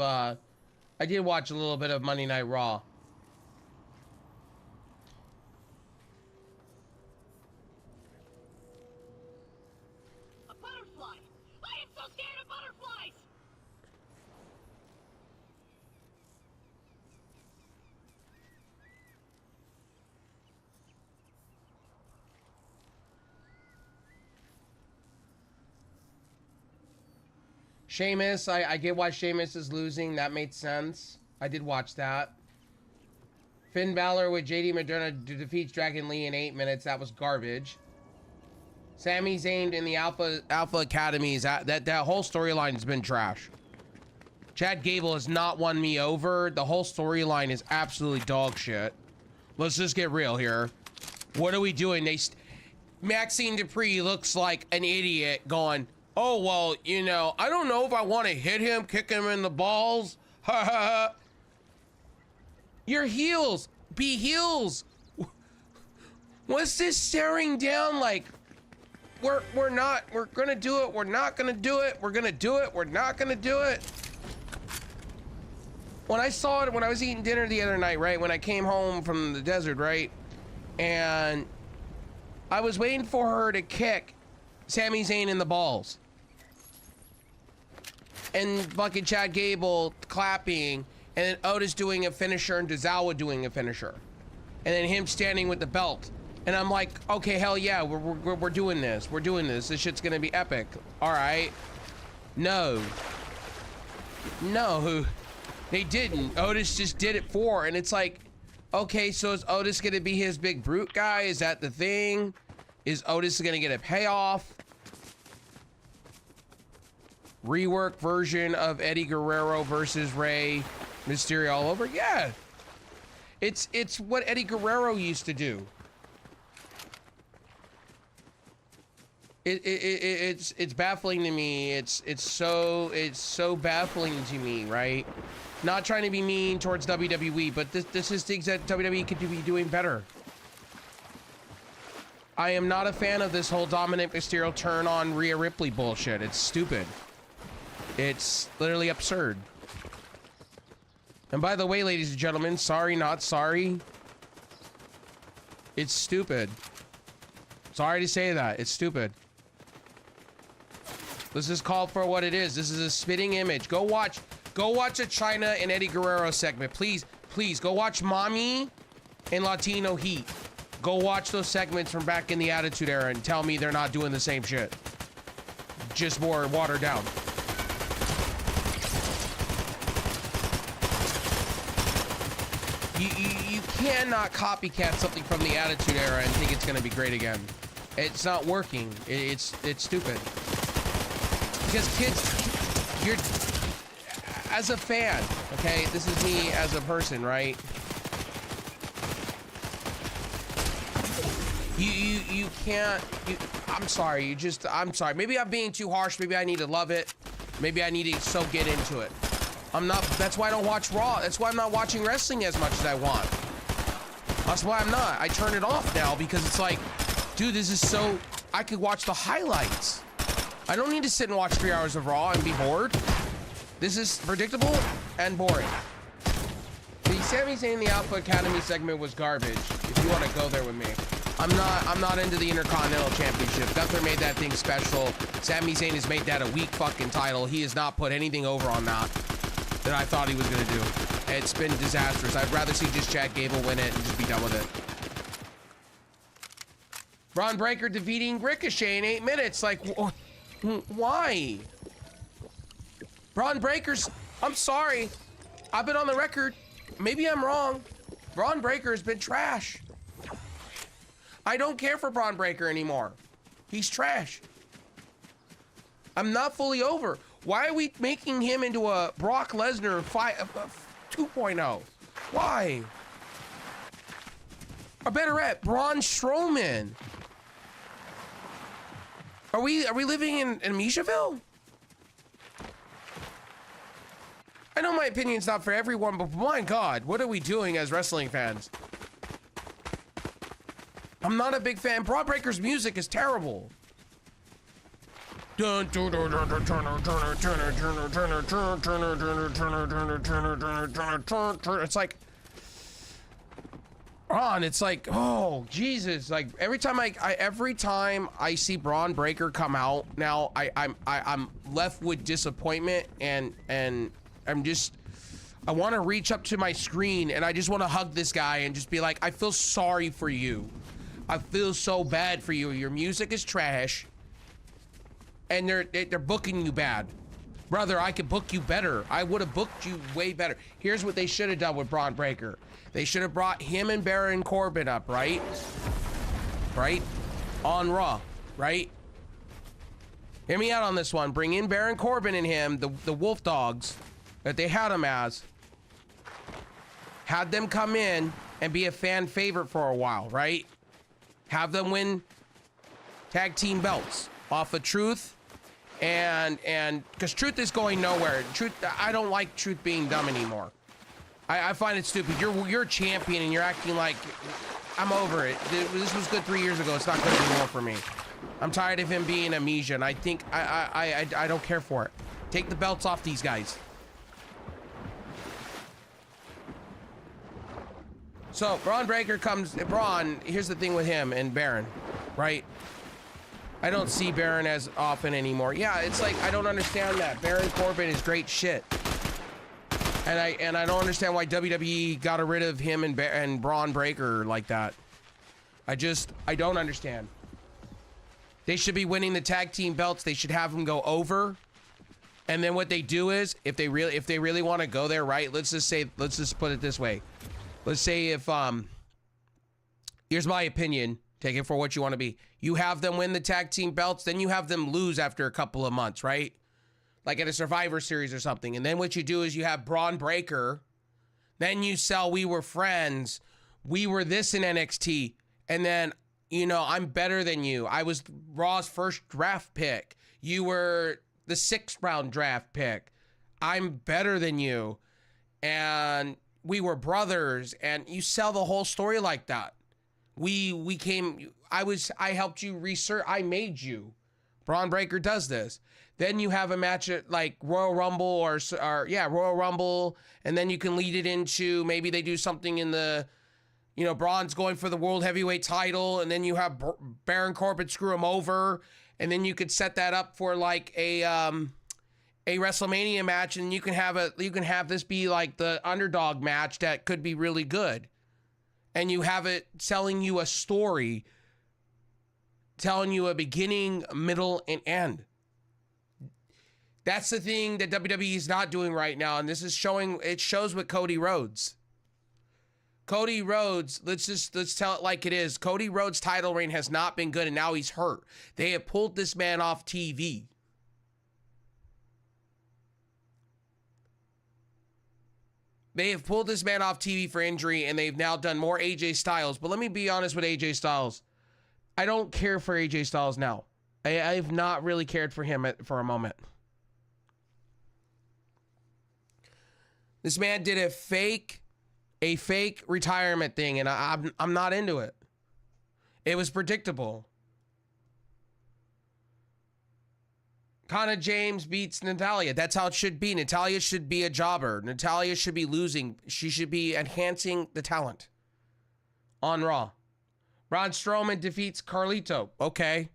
Monday Night Raw. A butterfly! I am so scared of butterflies! Sheamus, I get why Sheamus is losing. That made sense. I did watch that. Finn Balor with JD Moderna defeats Dragon Lee in 8 minutes. That was garbage. Sami Zayn in the Alpha Academies. That whole storyline has been trash. Chad Gable has not won me over. The whole storyline is absolutely dog shit. Let's just get real here. What are we doing? Maxine Dupree looks like an idiot going, oh, well, you know, I don't know if I want to hit him, kick him in the balls. Ha ha ha. You're heels. Be heels. What's this staring down like? We're gonna do it. We're not gonna do it. We're gonna do it. We're not gonna do it. When I saw it, when I was eating dinner the other night, right? When I came home from the desert, right? And I was waiting for her to kick Sami Zayn in the balls. And fucking Chad Gable clapping, and then Otis doing a finisher and Tozawa doing a finisher. And then him standing with the belt. And I'm like, okay, hell yeah, we're doing this. We're doing this. This shit's gonna be epic. All right. No. No. They didn't. Otis just did it for, and it's like, okay, so is Otis gonna be his big brute guy? Is that the thing? Is Otis gonna get a payoff? Rework version of Eddie Guerrero versus Rey Mysterio all over? Yeah. It's what Eddie Guerrero used to do. It's baffling to me. It's so baffling to me, right? Not trying to be mean towards WWE, but this is things that WWE could be doing better. I am not a fan of this whole Dominic Mysterio turn on Rhea Ripley bullshit. It's stupid. It's literally absurd. And by the way, ladies and gentlemen, sorry, not sorry. It's stupid. Sorry to say that. It's stupid. This is called for what it is. This is a spitting image. Go watch a Chyna and Eddie Guerrero segment. Please, go watch Mommy and Latino Heat. Go watch those segments from back in the Attitude Era and tell me they're not doing the same shit. Just more watered down. You cannot copycat something from the Attitude Era and think it's gonna be great again. It's not working. It's stupid. Because kids, you're, as a fan, okay, this is me as a person, right? You can't, I'm sorry, I'm sorry. Maybe I'm being too harsh. Maybe I need to love it. Maybe I need to so get into it. That's why I don't watch Raw. That's why I'm not watching wrestling as much as I want. That's why I'm not. I turn it off now because it's like, dude, this is so, I could watch the highlights. I don't need to sit and watch 3 hours of Raw and be bored. This is predictable and boring. The Sami Zayn the Alpha Academy segment was garbage. If you want to go there with me. I'm not into the Intercontinental Championship. Gunther made that thing special. Sami Zayn has made that a weak fucking title. He has not put anything over on that I thought he was gonna do. It's been disastrous. I'd rather see just Chad Gable win it and just be done with it. Braun Breaker defeating Ricochet in 8 minutes. Like, why? Braun Breaker's, I'm sorry. I've been on the record. Maybe I'm wrong. Braun Breaker has been trash. I don't care for Braun Breaker anymore. He's trash. I'm not fully over. Why are we making him into a Brock Lesnar 2.0? Why? Or better yet, Braun Strowman. Are we living in Amnesiaville? I know my opinion's not for everyone, but my God, what are we doing as wrestling fans? I'm not a big fan. Braun Breaker's music is terrible. It's like, Braun, it's like, oh Jesus! Like every time I see Braun Breaker come out now, I'm left with disappointment and I'm just, I want to reach up to my screen and I just want to hug this guy and just be like, I feel sorry for you. I feel so bad for you. Your music is trash, and they're booking you bad, brother. I could book you better. I would have booked you way better. Here's what they should have done with Braun Breaker. They should have brought him and Baron Corbin up, right? Right? On Raw, right? Hear me out on this one. Bring in Baron Corbin and him, the Wolf Dogs that they had him as. Had them come in and be a fan favorite for a while, right? Have them win tag team belts off of Truth, and because Truth is going nowhere. Truth, I don't like Truth being dumb anymore. I find it stupid. You're a champion and you're acting like, I'm over it. This was good 3 years ago. It's not good anymore for me. I'm tired of him being amnesia, and I think I don't care for it. Take the belts off these guys. So Braun Breaker comes. Braun, here's the thing with him and Baron, right? I don't see Baron as often anymore. Yeah, it's like I don't understand that. Baron Corbin is great shit. And I don't understand why WWE got rid of him and Braun Breaker like that. I don't understand. They should be winning the tag team belts. They should have them go over. And then what they do is, if they really want to go there, right? Let's just put it this way. Let's say if here's my opinion. Take it for what you want to be. You have them win the tag team belts, then you have them lose after a couple of months, right? Like at a Survivor Series or something. And then what you do is you have Braun Breaker. Then you sell We Were Friends. We were this in NXT. And then, you know, I'm better than you. I was Raw's first draft pick. You were the 6th round draft pick. I'm better than you. And we were brothers. And you sell the whole story like that. I helped you research. I made you. Braun Breaker does this. Then you have a match at like Royal Rumble or Royal Rumble, and then you can lead it into maybe they do something in the, you know, Braun's going for the World Heavyweight title, and then you have Baron Corbin screw him over, and then you could set that up for like a WrestleMania match, and you can have this be like the underdog match that could be really good, and you have it selling you a story, telling you a beginning, middle, and end. That's the thing that WWE is not doing right now, and this is showing. It shows with Cody Rhodes. Cody Rhodes, let's tell it like it is. Cody Rhodes' title reign has not been good, and now he's hurt. They have pulled this man off TV. They have pulled this man off TV for injury, and they've now done more AJ Styles. But let me be honest with AJ Styles. I don't care for AJ Styles now. I have not really cared for him for a moment. This man did a fake retirement thing, and I'm not into it. It was predictable. Kana James beats Natalya. That's how it should be. Natalya should be a jobber. Natalya should be losing. She should be enhancing the talent on Raw. Braun Strowman defeats Carlito. Okay.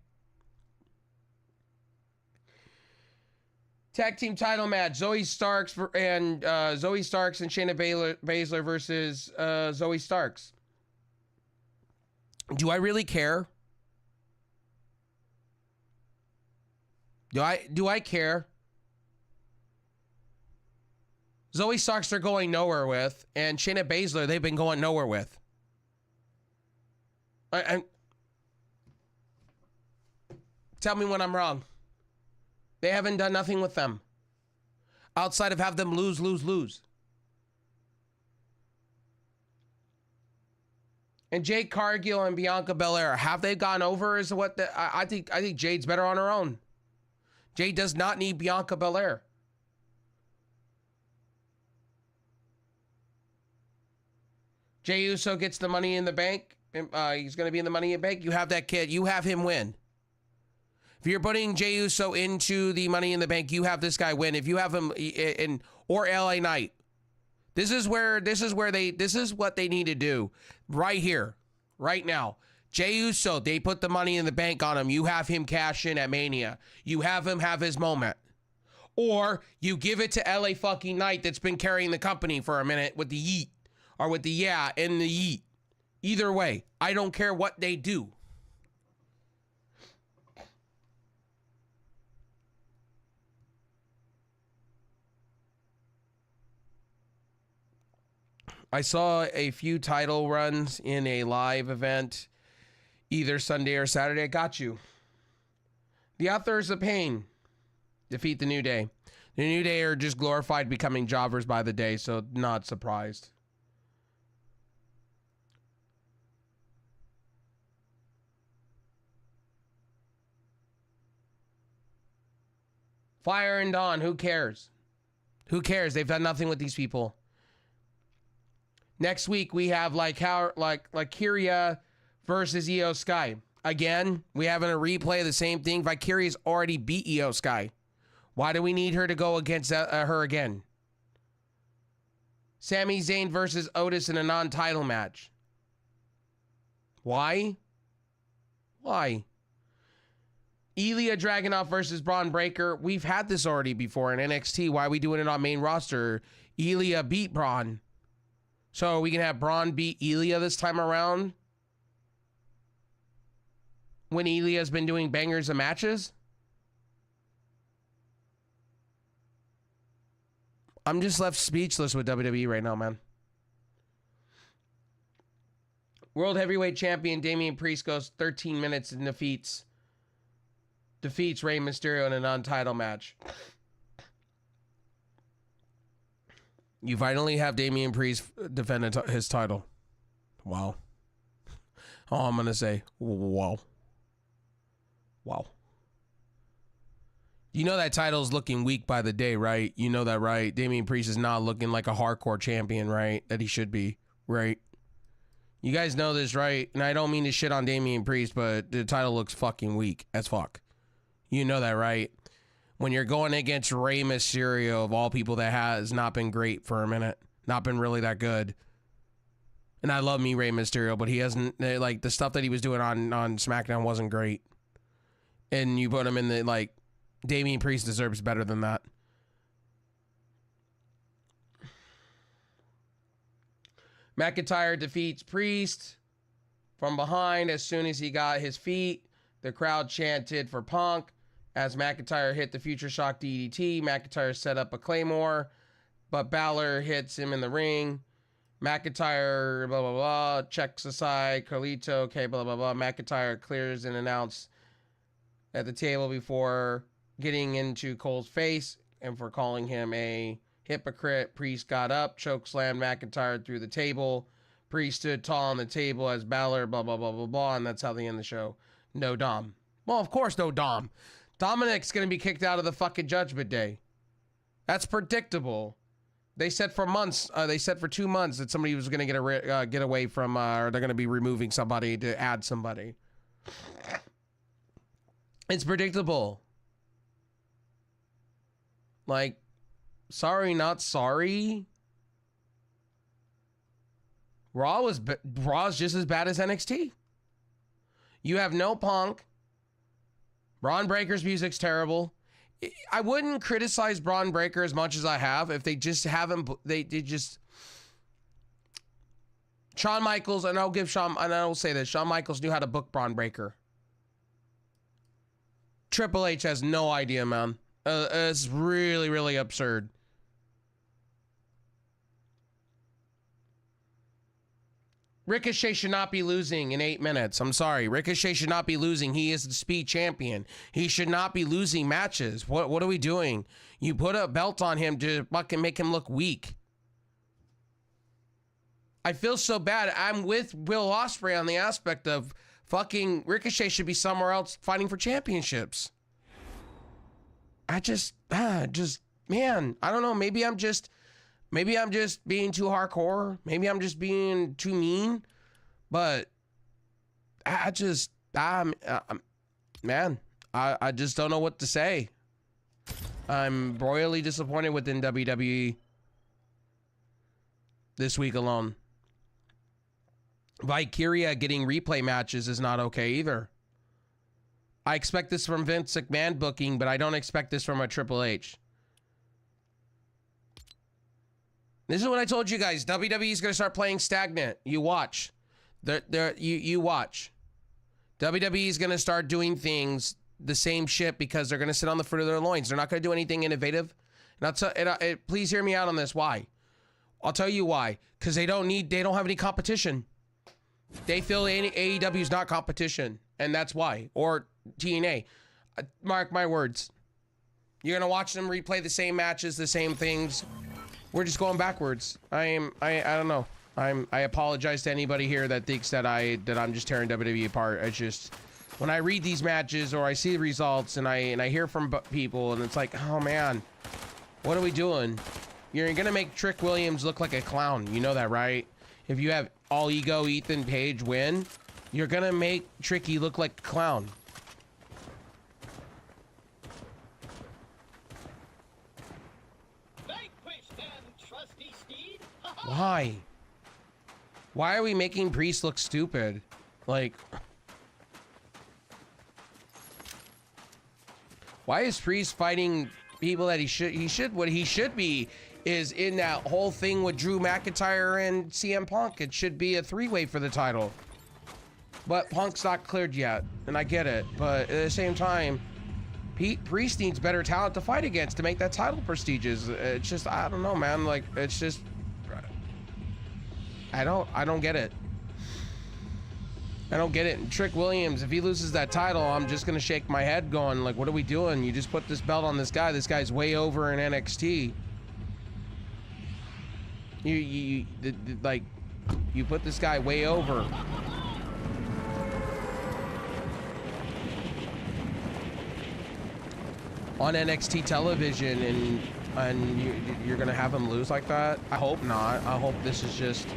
Tag team title match: Zoe Starks and Shayna Baszler versus Zoe Starks. Do I really care? Do I care? Zoe Starks they're going nowhere with, and Shayna Baszler they've been going nowhere with. Tell me when I'm wrong. They haven't done nothing with them outside of have them lose. And Jade Cargill and Bianca Belair, have they gone over? Is what I think Jade's better on her own. Jade does not need Bianca Belair. Jey Uso gets the Money in the Bank. He's going to be in the Money in the Bank. You have that kid. You have him win. If you're putting Jey Uso into the Money in the Bank, you have this guy win. If you have him in or LA Knight, this is what they need to do right here, right now. Jey Uso, they put the Money in the Bank on him. You have him cash in at Mania. You have him have his moment. Or you give it to LA fucking Knight that's been carrying the company for a minute with the yeet. Or with the yeah and the yeet. Either way, I don't care what they do. I saw a few title runs in a live event, either Sunday or Saturday. I got you. The Authors of Pain defeat the New Day. The New Day are just glorified becoming jobbers by the day, so not surprised. Fire and Dawn, who cares? Who cares? They've done nothing with these people. Next week we have like Kyria versus Io Sky. Again, we having a replay of the same thing. Valkyria's already beat Io Sky. Why do we need her to go against her again? Sami Zayn versus Otis in a non-title match. Why? Why? Ilya Dragunov versus Braun Breaker. We've had this already before in NXT. Why are we doing it on main roster? Ilya beat Braun. So we can have Braun beat Ilya this time around? When Ilya's been doing bangers of matches? I'm just left speechless with WWE right now, man. World Heavyweight Champion Damian Priest goes 13 minutes and defeats Rey Mysterio in a non-title match. You finally have Damian Priest defend his title. Wow. All I'm going to say, wow. Wow. You know that title's looking weak by the day, right? You know that, right? Damian Priest is not looking like a hardcore champion, right? That he should be, right? You guys know this, right? And I don't mean to shit on Damian Priest, but the title looks fucking weak as fuck. You know that, right? When you're going against Rey Mysterio, of all people, that has not been great for a minute. Not been really that good. And I love me Rey Mysterio, but he hasn't, like, the stuff that he was doing on SmackDown wasn't great. And you put him in the, like, Damian Priest deserves better than that. McIntyre defeats Priest from behind as soon as he got his feet. The crowd chanted for Punk. As McIntyre hit the Future Shock DDT, McIntyre set up a Claymore, but Balor hits him in the ring. McIntyre, blah, blah, blah, checks aside. Carlito, okay, blah, blah, blah. McIntyre clears and announced at the table before getting into Cole's face and for calling him a hypocrite. Priest got up, chokeslammed McIntyre through the table. Priest stood tall on the table as Balor, blah, blah, blah, blah, blah, and that's how they end the show. No Dom. Well, of course, no Dom. Dominic's going to be kicked out of the fucking Judgment Day. That's predictable. They said for months, they said for 2 months that somebody was going to get away from, or they're going to be removing somebody to add somebody. It's predictable. Like, sorry, not sorry. Raw's just as bad as NXT. You have no Punk. Braun Breaker's music's terrible. I wouldn't criticize Braun Breaker as much as I have if they just haven't. They just. Shawn Michaels, and I'll give Shawn, and I will say this: Shawn Michaels knew how to book Braun Breaker. Triple H has no idea, man. It's really, really absurd. Ricochet should not be losing in 8 minutes. I'm sorry. Ricochet should not be losing. He is the speed champion. He should not be losing matches. What are we doing? You put a belt on him to fucking make him look weak. I feel so bad. I'm with Will Ospreay on the aspect of fucking Ricochet should be somewhere else fighting for championships. I just, man, I don't know. Maybe I'm just being too hardcore. Maybe I'm just being too mean. But I just don't know what to say. I'm royally disappointed within WWE this week alone. Valkyria getting replay matches is not okay either. I expect this from Vince McMahon booking, but I don't expect this from a Triple H. This is what I told you guys. WWE is going to start playing stagnant. You watch. You watch. WWE is going to start doing things the same shit because they're going to sit on the fruit of their loins. They're not going to do anything innovative. And please hear me out on this. Why? I'll tell you why. Because they don't have any competition. They feel AEW is not competition, and that's why. Or TNA. Mark my words. You're gonna watch them replay the same matches, the same things. We're just going backwards. I don't know. I apologize to anybody here that thinks that I'm just tearing WWE apart. It's just when I read these matches or I see the results and I hear from people and it's like, oh man, what are we doing? You're gonna make Trick Williams look like a clown. You know that, right? If you have All Ego Ethan Page win, you're gonna make Tricky look like a clown. Why? Why are we making Priest look stupid? Like, why is Priest fighting people that he should what he should be is in that whole thing with Drew McIntyre and CM Punk. It should be a three-way for the title. But Punk's not cleared yet, and I get it. But at the same time, Priest needs better talent to fight against to make that title prestigious. It's just, I don't know, man. Like, it's just, I don't get it. I don't get it. And Trick Williams, if he loses that title, I'm just gonna shake my head going, like, what are we doing? You just put this belt on this guy. This guy's way over in NXT. You put this guy way over. On NXT television, and you're gonna have him lose like that? I hope not. I hope this is just.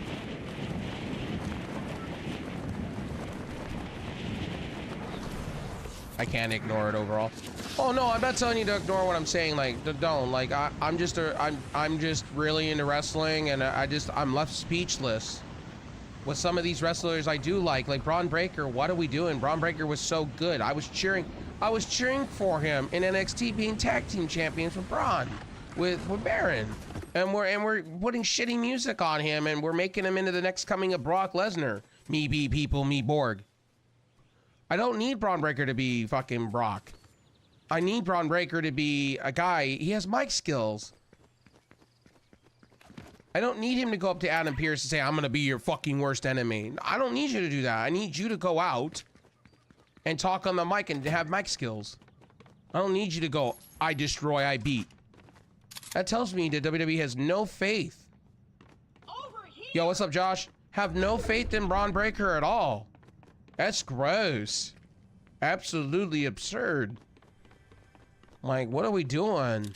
I can't ignore it overall. Oh no, I'm not telling you to ignore what I'm saying. Like, don't. Like, I'm just really into wrestling, and I'm left speechless with some of these wrestlers I do like Braun Breaker. What are we doing? Braun Breaker was so good. I was cheering for him in NXT, being tag team champions with Braun, with Baron, and we're putting shitty music on him, and we're making him into the next coming of Brock Lesnar. Me be people, me Borg. I don't need Braun Breaker to be fucking Brock. I need Braun Breaker to be a guy. He has mic skills. I don't need him to go up to Adam Pearce and say, I'm gonna be your fucking worst enemy. I don't need you to do that. I need you to go out and talk on the mic and have mic skills. I don't need you to go, I destroy, I beat. That tells me that WWE has no faith. Yo, what's up, Josh? Have no faith in Braun Breaker at all. That's gross. Absolutely absurd. Like, what are we doing?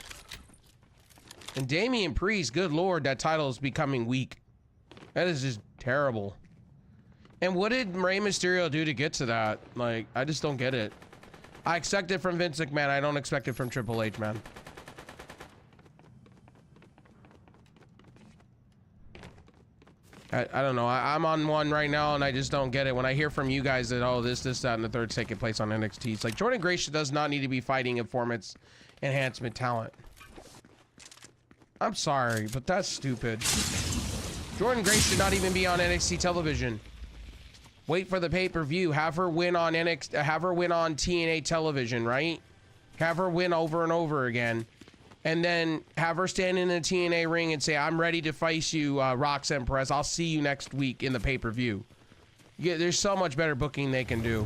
And Damian Priest, good lord, that title is becoming weak. That is just terrible. And what did Rey Mysterio do to get to that? Like, I just don't get it. I expect it from Vince McMahon. I don't expect it from Triple H, man. I don't know. I'm on one right now, and I just don't get it. When I hear from you guys that, oh, this, that, and the third's taking place on NXT, it's like Jordan Grace does not need to be fighting performance enhancement talent. I'm sorry, but that's stupid. Jordan Grace should not even be on NXT television. Wait for the pay-per-view. Have her win on NXT. Have her win on TNA television, right? Have her win over and over again. And then have her stand in the TNA ring and say, I'm ready to face you, Roxanne Perez. I'll see you next week in the pay-per-view. Yeah, there's so much better booking they can do.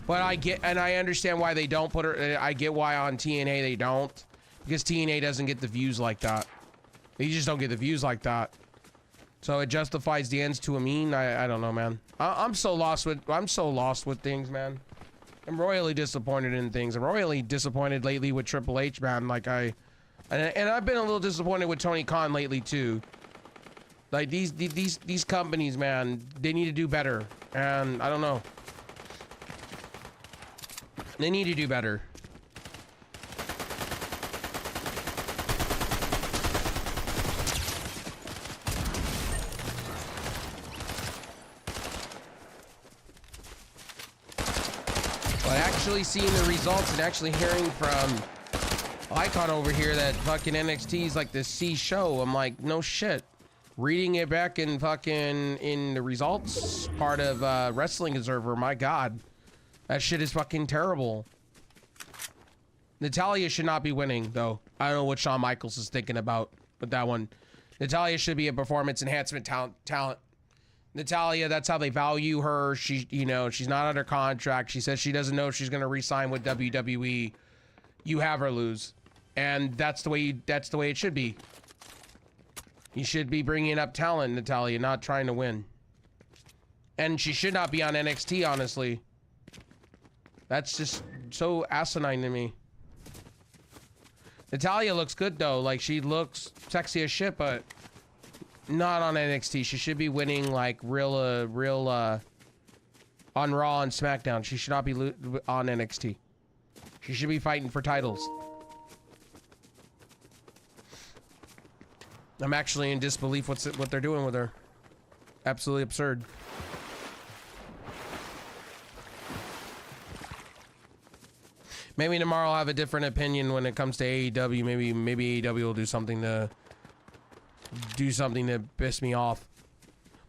But I understand why they don't put her. I get why on TNA they don't. Because TNA doesn't get the views like that. They just don't get the views like that. So it justifies the ends to a mean. I don't know, man. I'm so lost with things, man. I'm royally disappointed in things. I'm royally disappointed lately with Triple H, man. Like and I've been a little disappointed with Tony Khan lately too. Like these companies, man, they need to do better. And I don't know. They need to do better. But actually seeing the results and actually hearing from Icon over here that fucking NXT is like the C show, I'm like, no shit. Reading it back in fucking in the results part of Wrestling Observer, my god. That shit is fucking terrible. Natalya should not be winning, though. I don't know what Shawn Michaels is thinking about with that one. Natalya should be a performance enhancement talent. Natalya, that's how they value her. She, you know, she's not under contract. She says she doesn't know if she's gonna re-sign with WWE. You have her lose, and that's the way it should be. You should be bringing up talent, Natalya, not trying to win. And she should not be on NXT, honestly. That's just so asinine to me. Natalya looks good though. Like, she looks sexy as shit, but not on NXT. She should be winning like real on Raw and SmackDown. She should not be on NXT. She should be fighting for titles. I'm actually in disbelief what they're doing with her. Absolutely absurd. Maybe tomorrow I'll have a different opinion when it comes to AEW. Maybe AEW will do something to piss me off.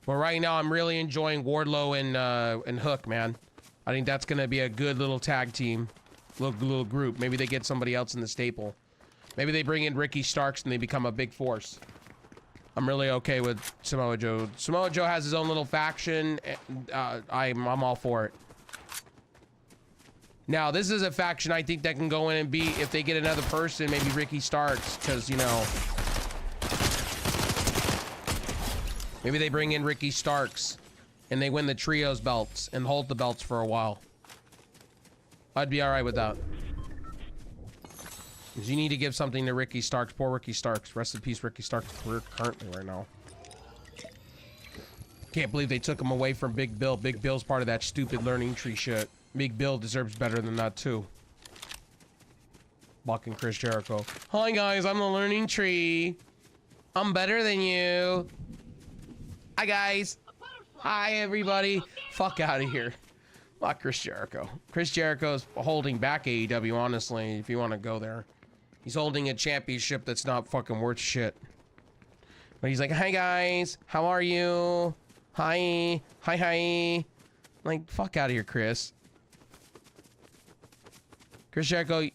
But right now I'm really enjoying Wardlow and Hook, man. I think that's gonna be a good little tag team, little group. Maybe they get somebody else in the staple. Maybe they bring in Ricky Starks and they become a big force. I'm really okay with Samoa Joe. Samoa Joe has his own little faction. I'm all for it. Now, this is a faction I think that can go in and be, if they get another person, maybe Ricky Starks, because, you know, maybe they bring in Ricky Starks and they win the trios belts and hold the belts for a while. I'd be all right with that. Because you need to give something to Ricky Starks. Poor Ricky Starks. Rest in peace, Ricky Starks' career currently right now. Can't believe they took him away from Big Bill. Big Bill's part of that stupid learning tree shit. Big Bill deserves better than that too. Buck and Chris Jericho. Hi guys, I'm the learning tree. I'm better than you. Hi guys. Hi everybody. Fuck out of here. Fuck Chris Jericho. Chris Jericho's holding back AEW, honestly, if you want to go there. He's holding a championship that's not fucking worth shit. But he's like, hi guys, how are you? Hi. Hi. Like, fuck out of here, Chris. Chris Jericho,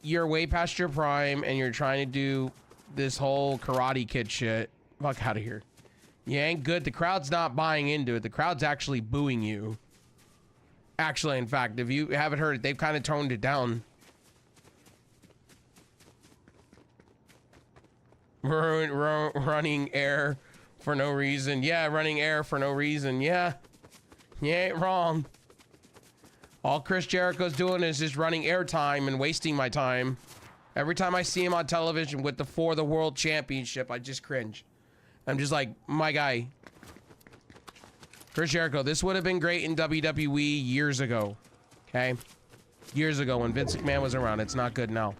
you're way past your prime and you're trying to do this whole Karate Kid shit. Fuck out of here. You ain't good. The crowd's not buying into it. The crowd's actually booing you. Actually, in fact, if you haven't heard it, they've kind of toned it down. Running air for no reason. Yeah, running air for no reason. Yeah. You ain't wrong. All Chris Jericho's doing is just running airtime and wasting my time. Every time I see him on television with the For the World Championship, I just cringe. I'm just like, my guy. Chris Jericho, this would have been great in WWE years ago. Okay? Years ago when Vince McMahon was around. It's not good now.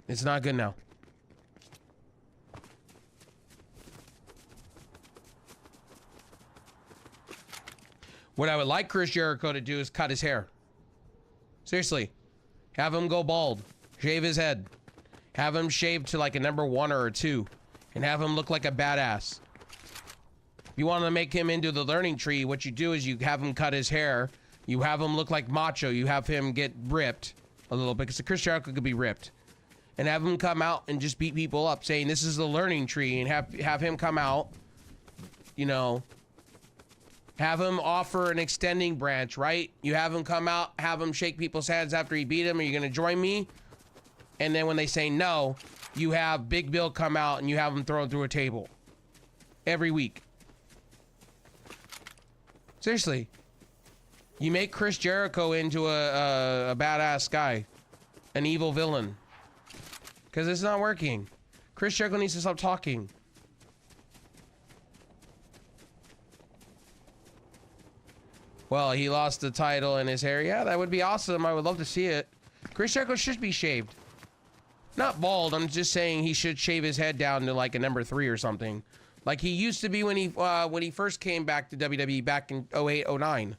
It's not good now. What I would like Chris Jericho to do is cut his hair. Seriously. Have him go bald. Shave his head. Have him shaved to like a number 1 or a 2. And have him look like a badass. If you want to make him into the learning tree, what you do is you have him cut his hair. You have him look like Macho. You have him get ripped a little bit. Because Chris Jericho could be ripped. And have him come out and just beat people up saying this is the learning tree. And have him come out. You know. Have him offer an extending branch, right? You have him come out, have him shake people's hands after he beat him. Are you going to join me? And then when they say no, you have Big Bill come out and you have him thrown through a table. every week. Seriously. You make Chris Jericho into a badass guy. An evil villain. Because it's not working. Chris Jericho needs to stop talking. Well, he lost the title in his hair. Yeah, that would be awesome. I would love to see it. Chris Jericho should be shaved. Not bald. I'm just saying he should shave his head down to like a number 3 or something. Like he used to be when he first came back to WWE back in 08, 09.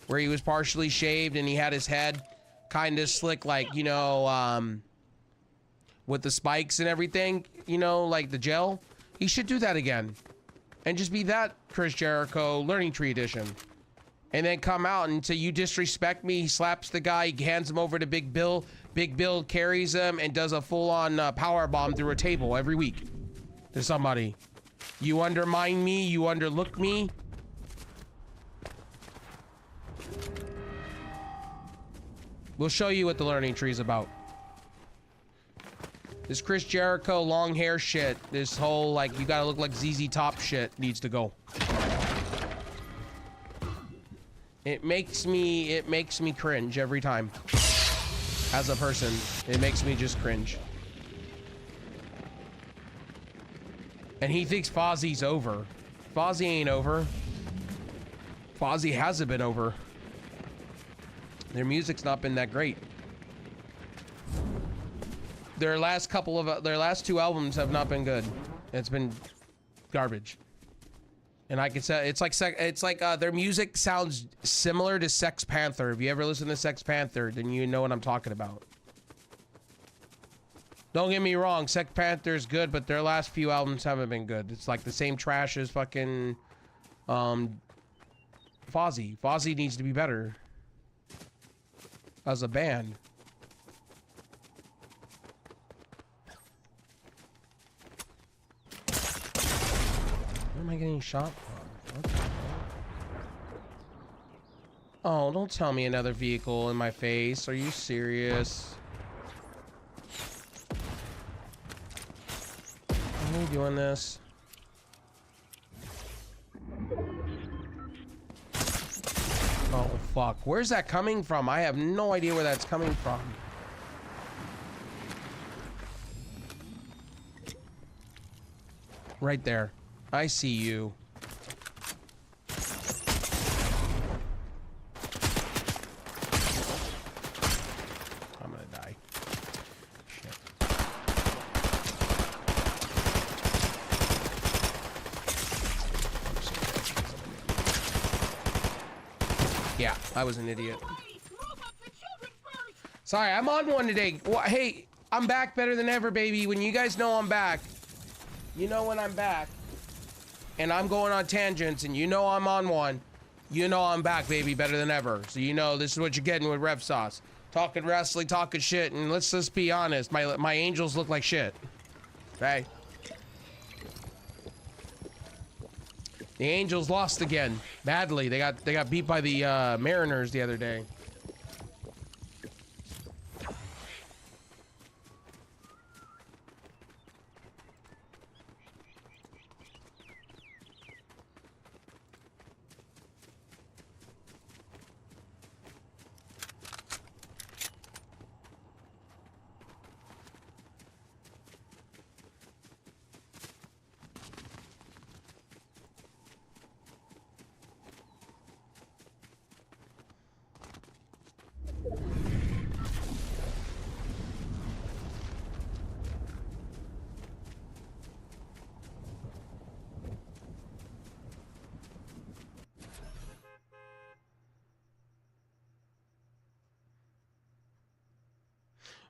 Where he was partially shaved and he had his head kind of slick, like, you know, with the spikes and everything, you know, like the gel. He should do that again. And just be that Chris Jericho Learning Tree edition. And then come out and say, you disrespect me. He slaps the guy, he hands him over to Big Bill. Big Bill carries him and does a full-on power bomb through a table every week to somebody. You undermine me, you underlook me. We'll show you what the Learning Tree is about. This Chris Jericho long hair shit, this whole like you gotta look like ZZ Top shit needs to go. It makes me cringe every time. As a person, it makes me just cringe. And he thinks Fozzie's over. Fozzie ain't over. Fozzie hasn't been over. Their music's not been that great. Their last 2 albums have not been good. It's been garbage. And I can say it's like their music sounds similar to Sex Panther. If you ever listen to Sex Panther, then you know what I'm talking about. Don't get me wrong, Sex Panther's good, but their last few albums haven't been good. It's like the same trash as fucking Fozzie. Fozzie needs to be better as a band. Where am I getting shot from? What the hell? Oh, don't tell me another vehicle in my face. Are you serious? Are we doing this? Oh, fuck. Where's that coming from? I have no idea where that's coming from. Right there. I see you. I'm gonna die. Shit. Yeah, I was an idiot. Sorry, I'm on one today. Hey, I'm back better than ever, baby. When you guys know I'm back, you know when I'm back. And I'm going on tangents, and you know I'm on one. You know I'm back, baby, better than ever. So you know this is what you're getting with Rev Sauce. Talking wrestling, talking shit, and let's just be honest. My Angels look like shit. Okay? The Angels lost again. Badly. They got beat by the Mariners the other day.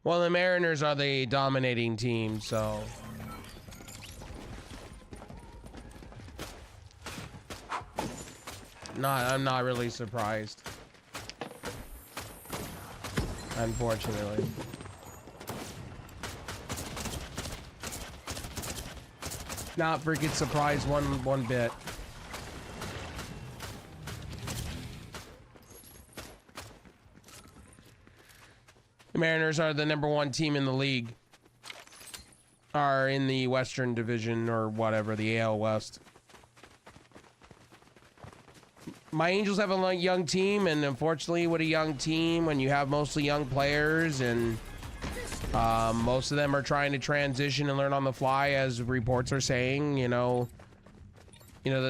Well, the Mariners are the dominating team, so... I'm not really surprised. Unfortunately. Not freaking surprised one bit. The Mariners are the #1 team in the league. are in the Western Division or whatever, the AL West. My Angels have a young team, and unfortunately with a young team, when you have mostly young players and most of them are trying to transition and learn on the fly, as reports are saying, you know, that